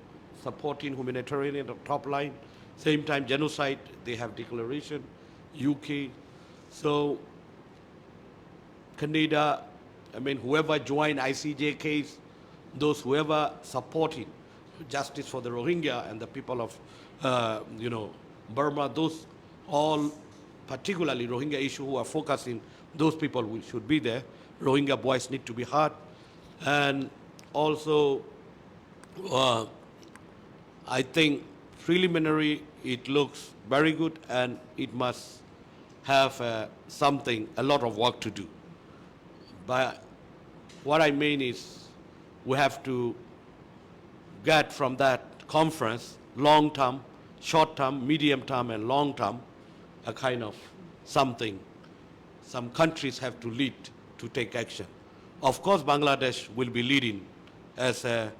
supporting humanitarian at the top line. Same time, genocide, they have declaration, UK. So Canada, whoever joined ICJ case, those whoever supported justice for the Rohingya and the people of, Burma, those all, particularly Rohingya issue who are focusing, those people should be there. Rohingya voice need to be heard. And also, I think preliminary, it looks very good, and it must have a lot of work to do. But what I mean is, we have to get from that conference long-term, short-term, medium-term, and long-term, a kind of something some countries have to lead to take action. Of course, Bangladesh will be leading as a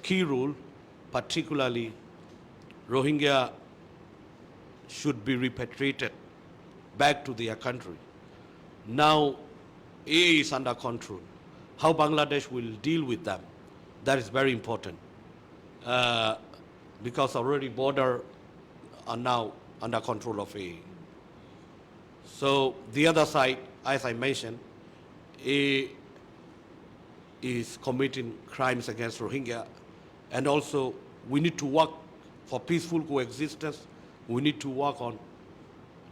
key role, particularly Rohingya should be repatriated back to their country. Now, AA is under control. How Bangladesh will deal with them, that is very important. Because already borders are now under control of AA. So the other side, as I mentioned, AA is committing crimes against Rohingya, and also we need to work for peaceful coexistence. We need to work on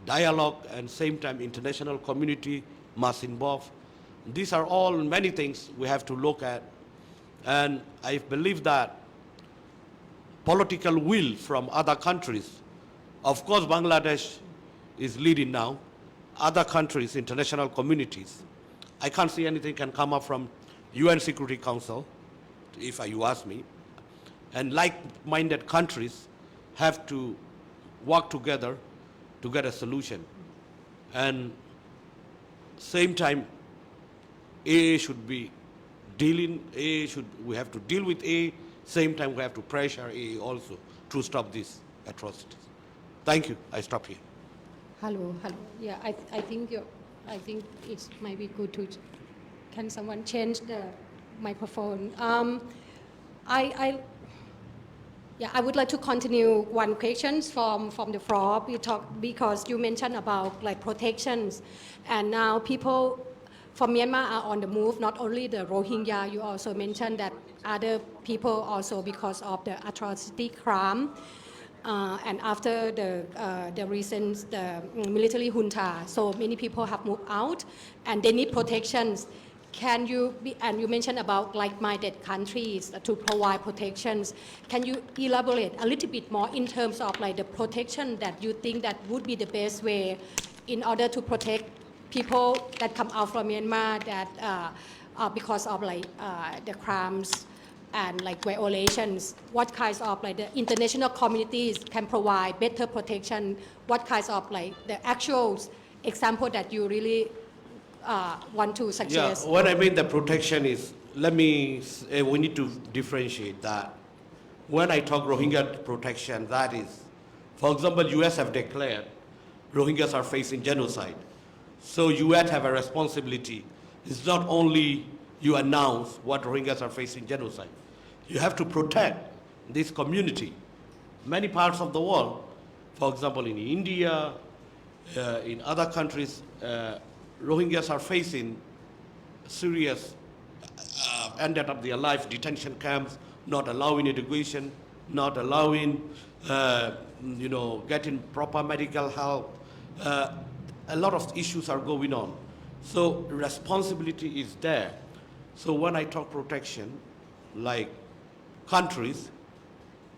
dialogue, and same time international community must involve. These are all many things we have to look at, and I believe that political will from other countries, of course Bangladesh is leading now, other countries, international communities, I can't see anything can come up from UN Security Council, if you ask me, and like-minded countries have to work together to get a solution. And same time, AA should be dealing, we have to deal with AA, same time we have to pressure AA also to stop these atrocities. Thank you, I stop here. Hello. Yeah, I think it might be good to, can someone change the microphone? I would like to continue one question from the floor. Because you mentioned about like protections, and now people from Myanmar are on the move. Not only the Rohingya, you also mentioned that other people also because of the atrocity crime. And after the recent military junta, so many people have moved out, and they need protections. Can you and you mentioned about like-minded countries to provide protections. Can you elaborate a little bit more in terms of like the protection that you think that would be the best way in order to protect people that come out from Myanmar that because of like the crimes and like violations? What kinds of like the international communities can provide better protection? What kinds of like the actual example that you really want to suggest? Yeah, what I mean the protection is, we need to differentiate that. When I talk Rohingya protection, that is, for example, US have declared Rohingyas are facing genocide. So US have a responsibility. It's not only you announce what Rohingyas are facing genocide. You have to protect this community. Many parts of the world, for example, in India, in other countries, Rohingyas are facing serious, ended up their life, detention camps, not allowing education, not allowing, getting proper medical help. A lot of issues are going on. So responsibility is there. So when I talk protection, like countries,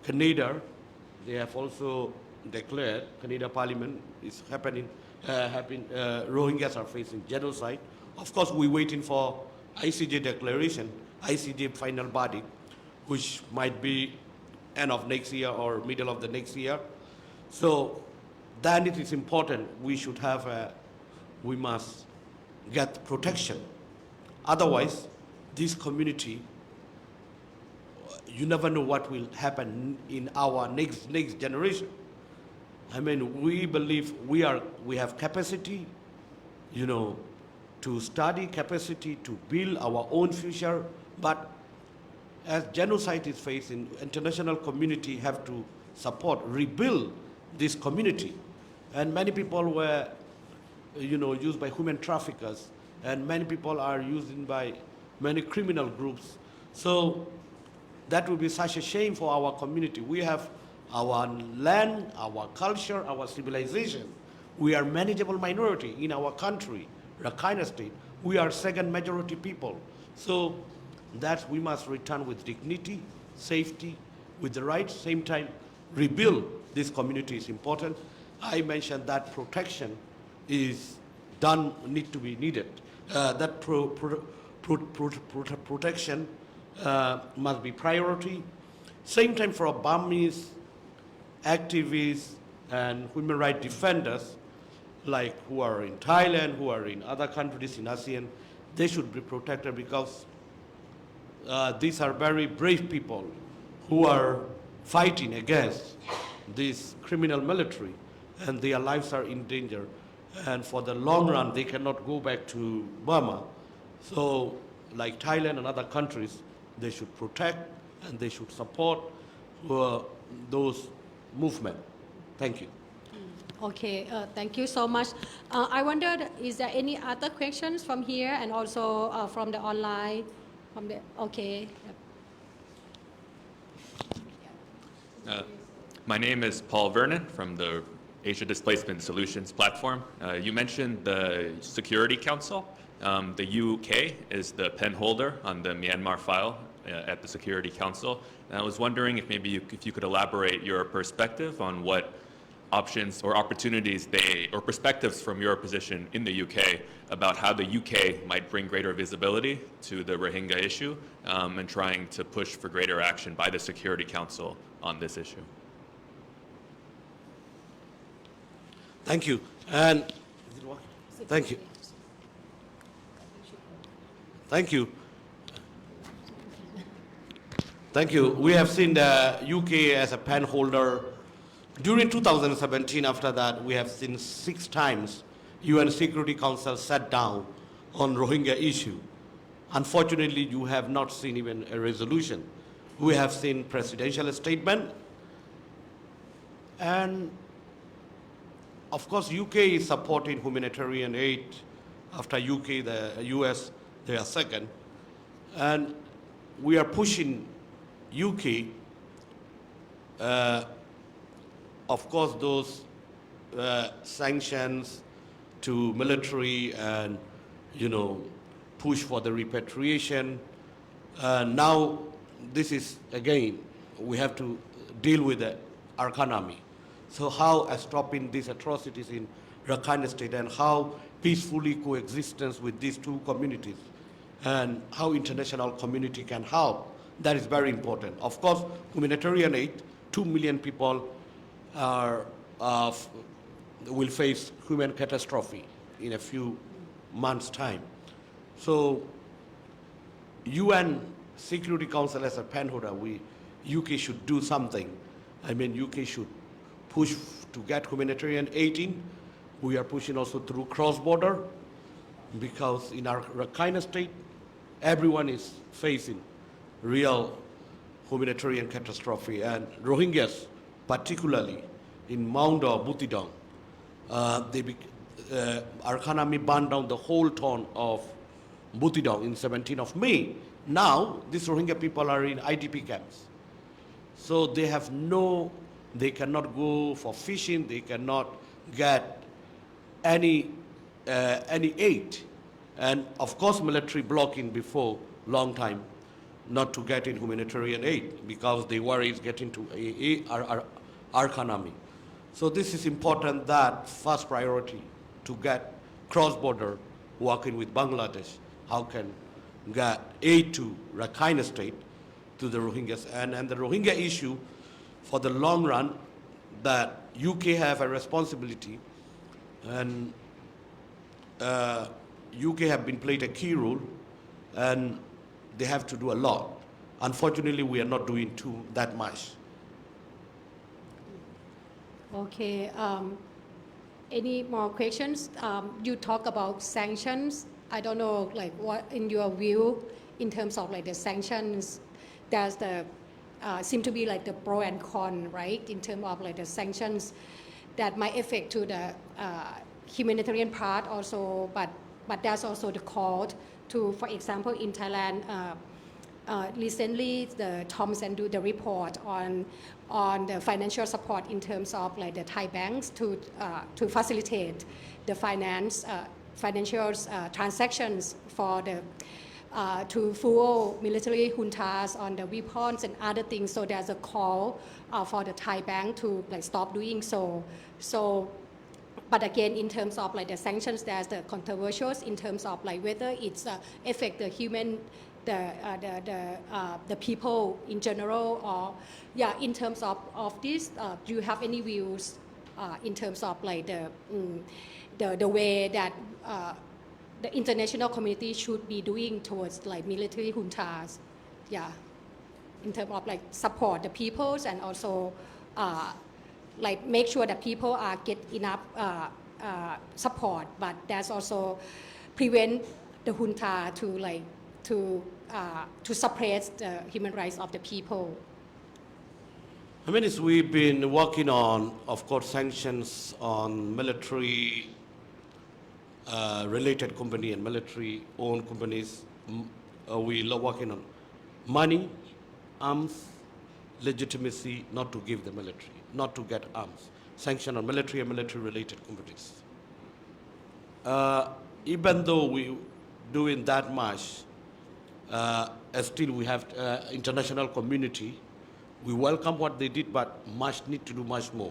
Canada, they have also declared, Canada Parliament is happening, Rohingyas are facing genocide. Of course, we're waiting for ICJ declaration, ICJ final verdict, which might be end of next year or middle of the next year. So then it is important we must get protection. Otherwise, this community, you never know what will happen in our next generation. I mean, we believe we have capacity, to study, capacity to build our own future, but as genocide is facing, international community have to support, rebuild this community. And many people were, used by human traffickers, and many people are used by many criminal groups. So that would be such a shame for our community. We have our land, our culture, our civilization. We are manageable minority in our country, Rakhine State. We are second majority people. So that we must return with dignity, safety, with the right, same time, rebuild this community is important. I mentioned that protection is done, need to be needed. That protection must be priority. Same time for Burmese activists and human rights defenders, like who are in Thailand, who are in other countries in ASEAN, they should be protected because these are very brave people who are fighting against this criminal military, and their lives are in danger. And for the long run, they cannot go back to Burma. So, like Thailand and other countries, they should protect and they should support those movements. Thank you. Okay, thank you so much. I wondered, is there any other questions from here and also from the online? Okay. My name is Paul Vernon from the Asia Displacement Solutions platform. You mentioned the Security Council. The UK is the pen holder on the Myanmar file at the Security Council. And I was wondering if maybe if you could elaborate your perspective on what options or opportunities or perspectives from your position in the UK about how the UK might bring greater visibility to the Rohingya issue and trying to push for greater action by the Security Council on this issue. Thank you. And thank you. Thank you. Thank you. We have seen the UK as a pen holder. During 2017, after that, we have seen 6 times UN Security Council sat down on Rohingya issue. Unfortunately, you have not seen even a resolution. We have seen presidential statement, and of course, UK is supporting humanitarian aid. After UK, the US, they are second. And we are pushing UK, of course, those sanctions to military and, push for the repatriation. Now, this is, again, we have to deal with the Arakan army. So how stopping these atrocities in Rakhine State and how peacefully coexistence with these two communities and how international community can help, that is very important. Of course, humanitarian aid, 2 million people will face human catastrophe in a few months' time. So UN Security Council as a pen holder, UK should do something. UK should push to get humanitarian aid in. We are pushing also through cross-border because in our Rakhine State, everyone is facing real humanitarian catastrophe. And Rohingyas, particularly in Maungdaw, Butidong, Arakan army burned down the whole town of Butidong in 17th of May. Now, these Rohingya people are in IDP camps. So they cannot go for fishing, they cannot get any aid. And of course, military blocking before long time not to get in humanitarian aid because they worry it's getting to Arakan army. So this is important that first priority to get cross-border working with Bangladesh, how can get aid to Rakhine State to the Rohingyas. And the Rohingya issue, for the long run, that UK have a responsibility, and UK have been played a key role, and they have to do a lot. Unfortunately, we are not doing that much. Okay. Any more questions? You talk about sanctions. I don't know, what in your view, in terms of the sanctions, there's the seem to be the pro and con, right? In terms of the sanctions that might affect to the humanitarian part also, but there's also the call to, for example, in Thailand, recently the Thomson do the report on the financial support in terms of the Thai banks to facilitate the financial transactions for the to fuel military juntas on the weapons and other things. So there's a call for the Thai bank to stop doing so. But again, in terms of the sanctions, there's the controversials in terms of whether it's affect the the people in general, or in terms of this, do you have any views in terms of the way that the international community should be doing towards like military juntas, yeah, in terms of like support the peoples and also like make sure that people are get enough support, but that's also prevent the junta to suppress the human rights of the people. I mean, we've been working on, of course, sanctions on military related company and military owned companies. We are working on money, arms, legitimacy, not to give the military, not to get arms. Sanction on military and military related companies. Even though we doing that much, still we have international community. We welcome what they did, but need to do much more.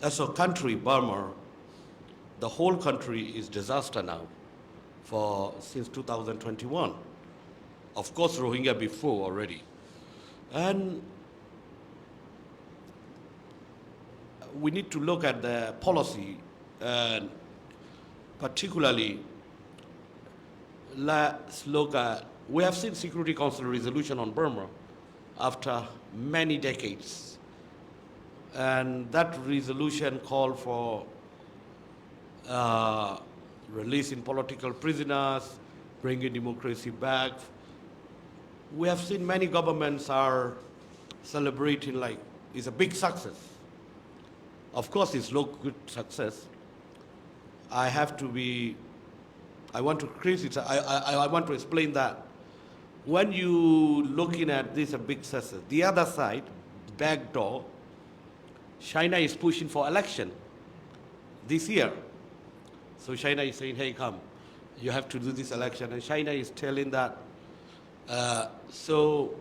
As a country, Burma, the whole country is disaster now since 2021. Of course, Rohingya before already. And we need to look at the policy, and particularly, let's look at, we have seen Security Council resolution on Burma after many decades. And that resolution called for releasing political prisoners, bringing democracy back. We have seen many governments are celebrating like it's a big success. Of course, it's no good success. I want to criticize, I want to explain that. When you looking at this a big success, the other side, back door, China is pushing for election this year. So China is saying, hey, come, you have to do this election. And China is telling that. So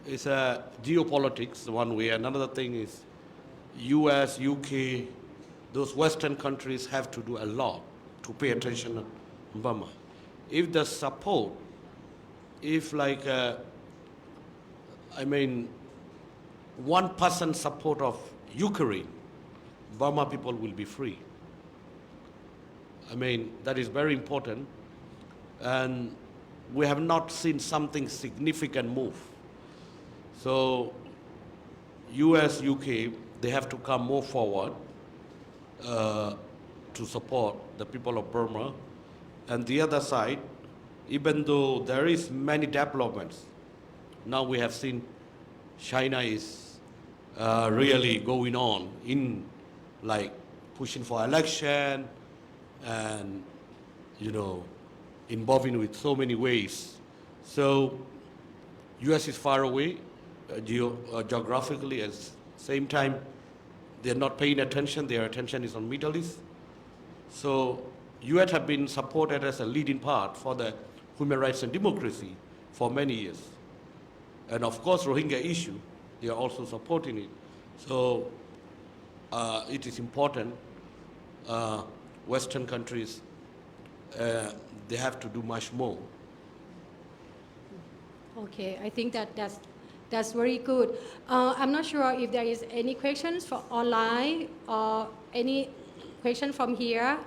it's geopolitics one way. Another thing is US, UK, those Western countries have to do a lot to pay attention to Burma. If the support, if like, 1% support of Ukraine, Burma people will be free. That is very important. And we have not seen something significant move. So US, UK, they have to come more forward to support the people of Burma. And the other side, even though there is many developments, now we have seen China is really going on in like pushing for election and, involving with so many ways. So US is far away geographically, at the same time, they're not paying attention, their attention is on Middle East. So US have been supported as a leading part for the human rights and democracy for many years. And of course, Rohingya issue, they are also supporting it. So it is important, Western countries, they have to do much more. Okay, I think that's very good. I'm not sure if there is any questions for online or any question from here.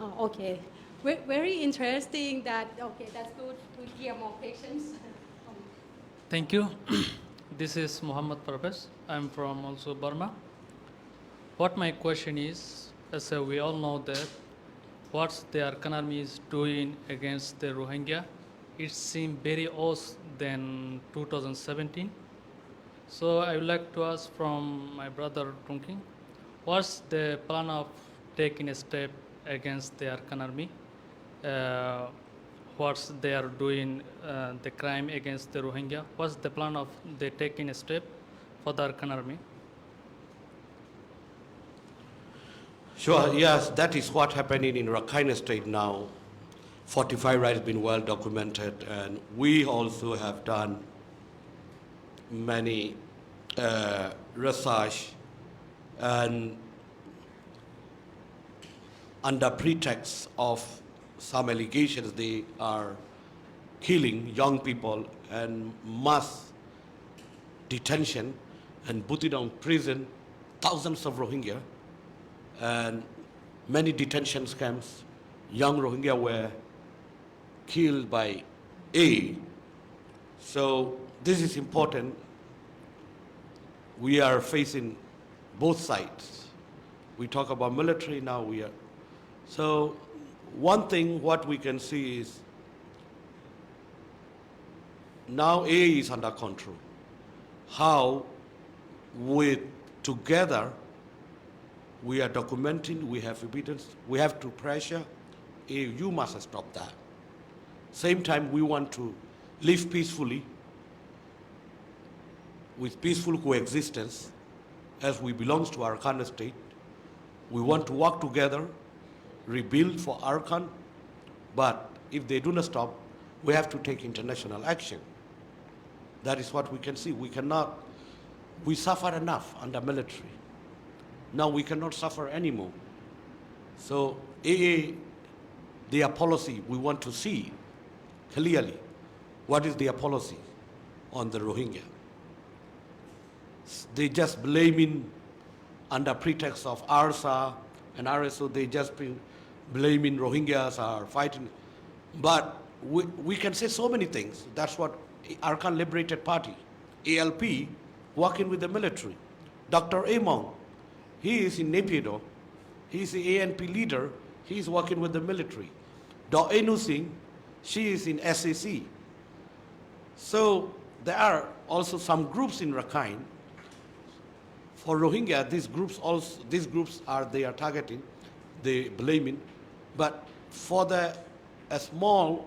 Oh, okay. Very interesting that's good to hear more questions. Thank you. This is Muhammad Parvez. I'm from also Burma. What my question is, as we all know that what their economy is doing against the Rohingya, it seems very worse than 2017. So I would like to ask from my brother Tun Khin, what's the plan of taking a step against their economy? What they are doing, the crime against the Rohingya? What's the plan of they taking a step for their economy? Sure, yes, that is what happening in Rakhine State now. 45 rights been well documented, and we also have done many research, and under pretext of some allegations, they are killing young people and mass detention and putting down prison thousands of Rohingya and many detention camps. Young Rohingya were killed by A. So this is important. We are facing both sides. We talk about military now. So one thing what we can see is now A is under control. How together we are documenting, we have evidence, we have to pressure A, you must stop that. Same time we want to live peacefully with peaceful coexistence as we belong to Arakan state. We want to work together, rebuild for Arakan, but if they do not stop, we have to take international action. That is what we can see. We suffer enough under military. Now we cannot suffer anymore. So AA, their policy, we want to see clearly what is their policy on the Rohingya. They just blaming under pretext of ARSA and RSO, they just been blaming Rohingyas are fighting. But we can say so many things. That's what Arakan Liberated Party, ALP, working with the military. Dr. Among, he is in Naypyidaw. He is the ANP leader. He is working with the military. Daw Enu Singh, she is in SAC. So there are also some groups in Rakhine. For Rohingya, these groups they are targeting, they blaming. But for a small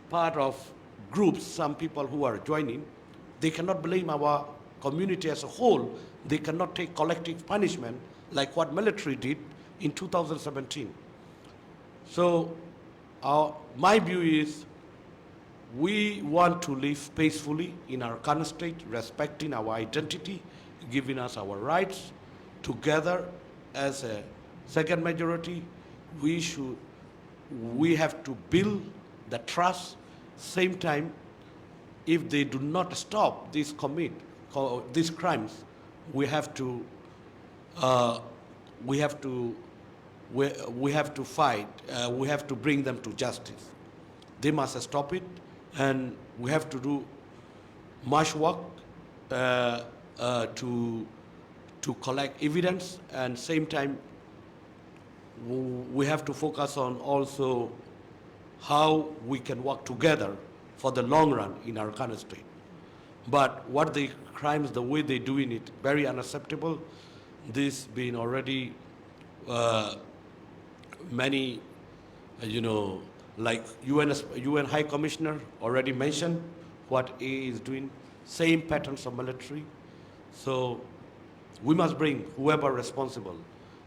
part of groups, some people who are joining, they cannot blame our community as a whole. They cannot take collective punishment like what military did in 2017. So my view is we want to live peacefully in our current state, respecting our identity, giving us our rights. Together as a second majority, we have to build the trust. Same time, if they do not stop these crimes, we have to fight. We have to bring them to justice. They must stop it, and we have to do much work to collect evidence, and same time we have to focus on also how we can work together for the long run in our current state. But what the crimes, the way they're doing it, very unacceptable. This being already many, like UN High Commissioner already mentioned what A is doing, same patterns of military. So we must bring whoever responsible.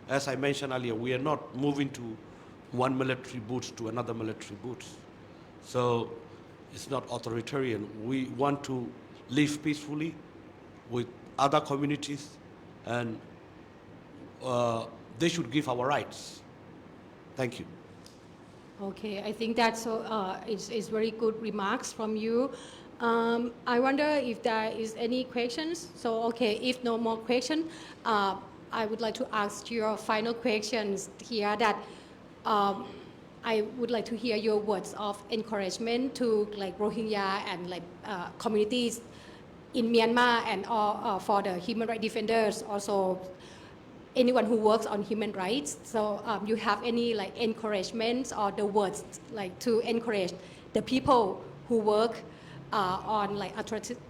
As I mentioned earlier, we are not moving to one military boots to another military boots. So it's not authoritarian. We want to live peacefully with other communities, and they should give our rights. Thank you. Okay, I think that's is very good remarks from you. I wonder if there is any questions. So, okay, if no more questions, I would like to ask your final questions here that I would like to hear your words of encouragement to like Rohingya and like communities in Myanmar and for the human rights defenders, also anyone who works on human rights. So you have any like encouragements or the words like to encourage the people who work on like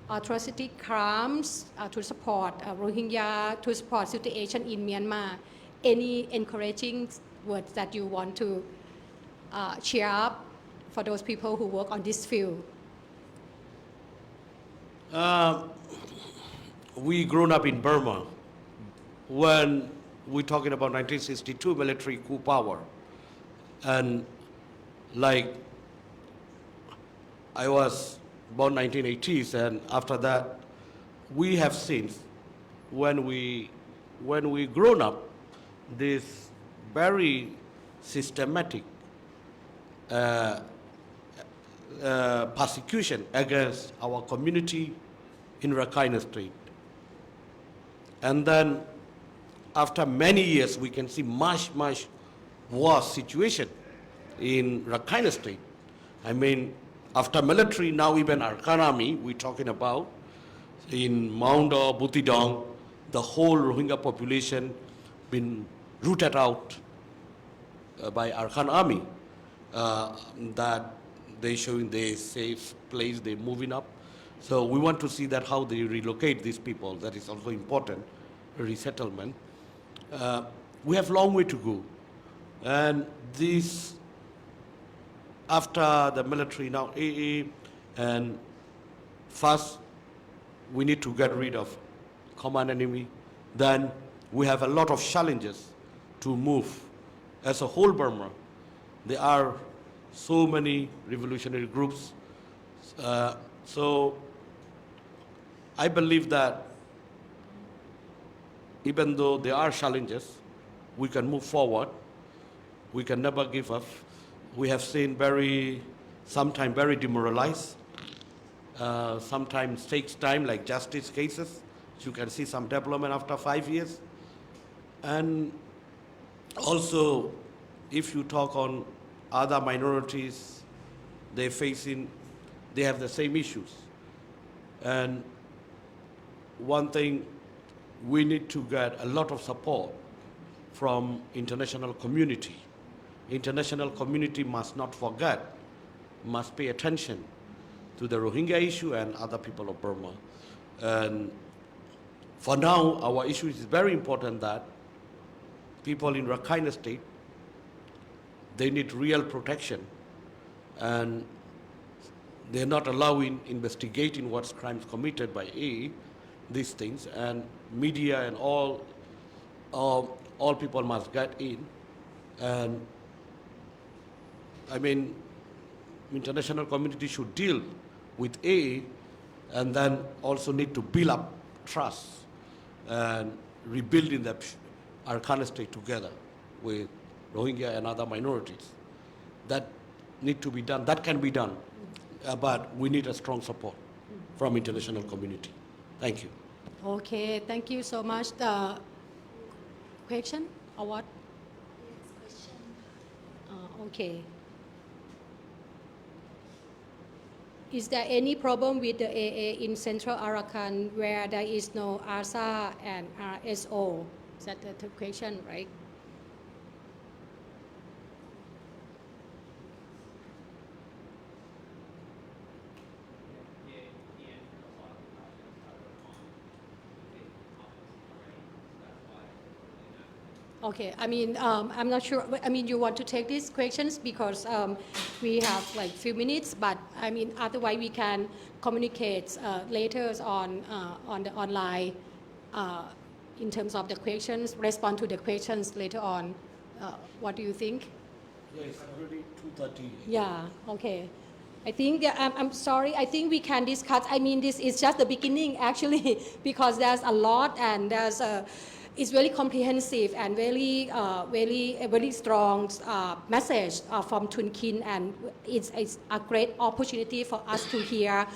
atrocity crimes to support Rohingya, to support situation in Myanmar. Any encouraging words that you want to cheer up for those people who work on this field? We grown up in Burma when we're talking about 1962 military coup power, and like I was born 1980s, and after that we have seen when we grown up this very systematic persecution against our community in Rakhine State. And then after many years, we can see much worse situation in Rakhine State. I mean, after military, now even Arakan Army, we're talking about, in Maunda, Butidong, the whole Rohingya population been rooted out by Arakan Army, that they showing they safe place, they moving up. So we want to see that how they relocate these people. That is also important, resettlement. We have long way to go. And this, after the military, now AA, and first we need to get rid of common enemy. Then we have a lot of challenges to move. As a whole Burma, there are so many revolutionary groups. So I believe that even though there are challenges, we can move forward. We can never give up. We have seen sometimes very demoralized. Sometimes takes time, like justice cases. You can see some development after 5 years. And also, if you talk on other minorities, they have the same issues. And one thing, we need to get a lot of support from international community. International community must not forget, must pay attention to the Rohingya issue and other people of Burma. And for now, our issue is very important that people in Rakhine State, they need real protection, and they're not allowing investigating what's crimes committed by these things, and media and all people must get in. And I mean, international community should deal with and then also need to build up trust and rebuilding the Arakan State together with Rohingya and other minorities. That need to be done. That can be done, but we need a strong support from international community. Thank you. Okay, thank you so much. The question or what? Okay. Is there any problem with the AA in Central Arakan where there is no ARSA and RSO? Is that the question, right? Okay, I mean, I'm not sure. I mean, you want to take these questions because we have like few minutes, but I mean, otherwise we can communicate later on the online in terms of the questions, respond to the questions later on. What do you think? Yeah, it's already 2:30. Yeah, okay. I think I'm sorry. I think we can discuss. I mean, this is just the beginning actually, because there's a lot and there's it's very comprehensive and very strong message from Tun Khin, and it's a great opportunity for us to hear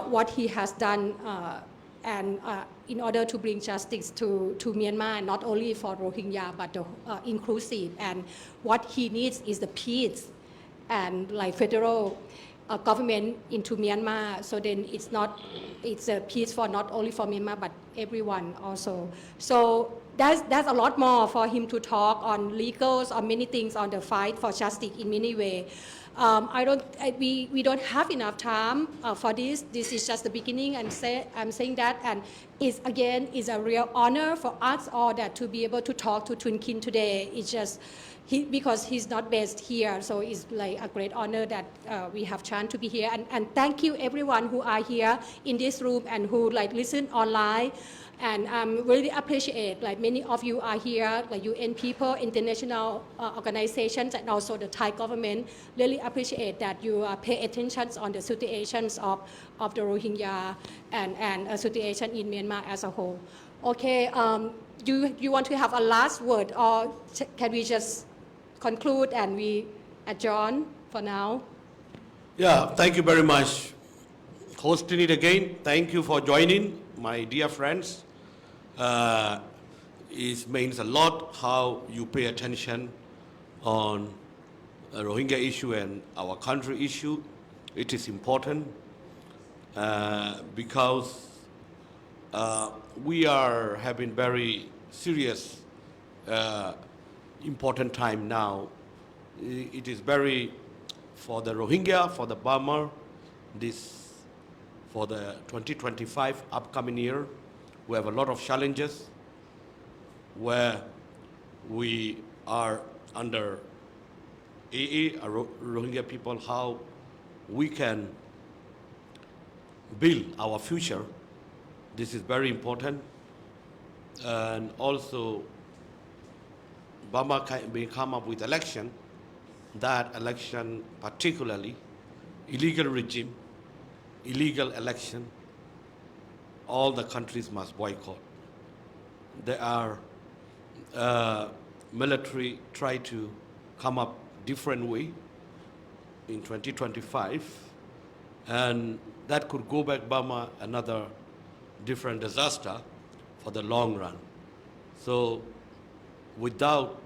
what he has done and in order to bring justice to Myanmar, not only for Rohingya but inclusive. And what he needs is the peace and like federal government into Myanmar. So then it's a peace for not only for Myanmar but everyone also. So there's a lot more for him to talk on legals or many things on the fight for justice in many ways. We don't have enough time for this. This is just the beginning, and I'm saying that, and it's a real honor for us all that to be able to talk to Tun Khin today. It's just because he's not based here, so it's like a great honor that we have chance to be here. And thank you everyone who are here in this room and who like listen online. And really appreciate, like many of you are here, like UN people, international organizations, and also the Thai government. Really appreciate that you pay attention on the situations of the Rohingya and situation in Myanmar as a whole. Okay, you want to have a last word, or can we just conclude and we adjourn for now? Yeah, thank you very much. Hosting it again. Thank you for joining, my dear friends. it means a lot how you pay attention on a Rohingya issue and our country issue. It is important because we are having very serious, important time now. It is very, for the Rohingya, for the Burma, this, for the 2025 upcoming year, we have a lot of challenges where we are under AA, Rohingya people, how we can build our future. This is very important. And also, Burma may come up with election. That election, particularly illegal regime, illegal election, all the countries must boycott. There are military try to come up different way in 2025, and that could go back Burma another different disaster for the long run. So without,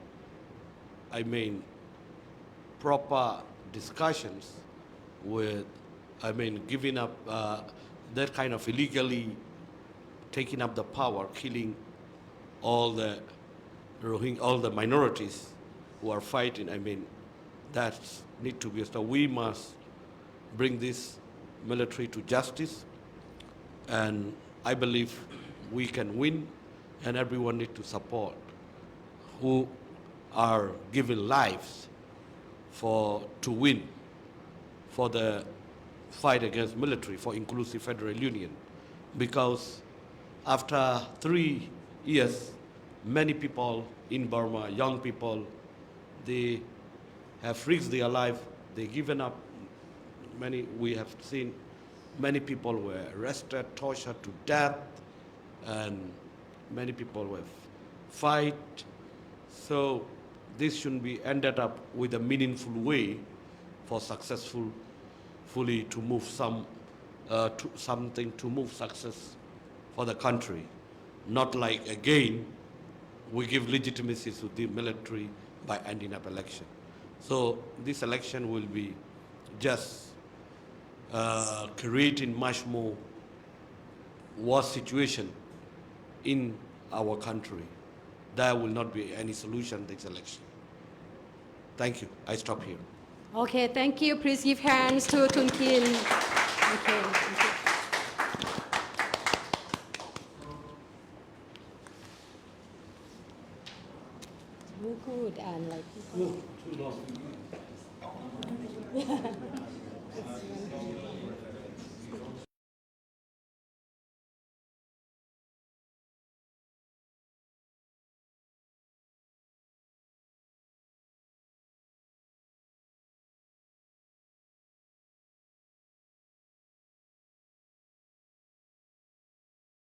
proper discussions with, giving up that kind of illegally taking up the power, killing all the Rohingya, all the minorities who are fighting, that need to be, so we must bring this military to justice, and I believe we can win, and everyone needs to support who are giving lives to win for the fight against military, for inclusive federal union. Because after 3 years, many people in Burma, young people, they have risked their life, they've given up. We have seen many people were arrested, tortured to death, and many people were fight. So this should be ended up with a meaningful way for fully to move something to move success for the country. Not like, again, we give legitimacy to the military by ending up election. So this election will be just creating much more worse situation in our country. There will not be any solution to this election. Thank you. I stop here. Okay, thank you. Please give hands to Tun Khin. Okay, thank you. Very good and like. Too long.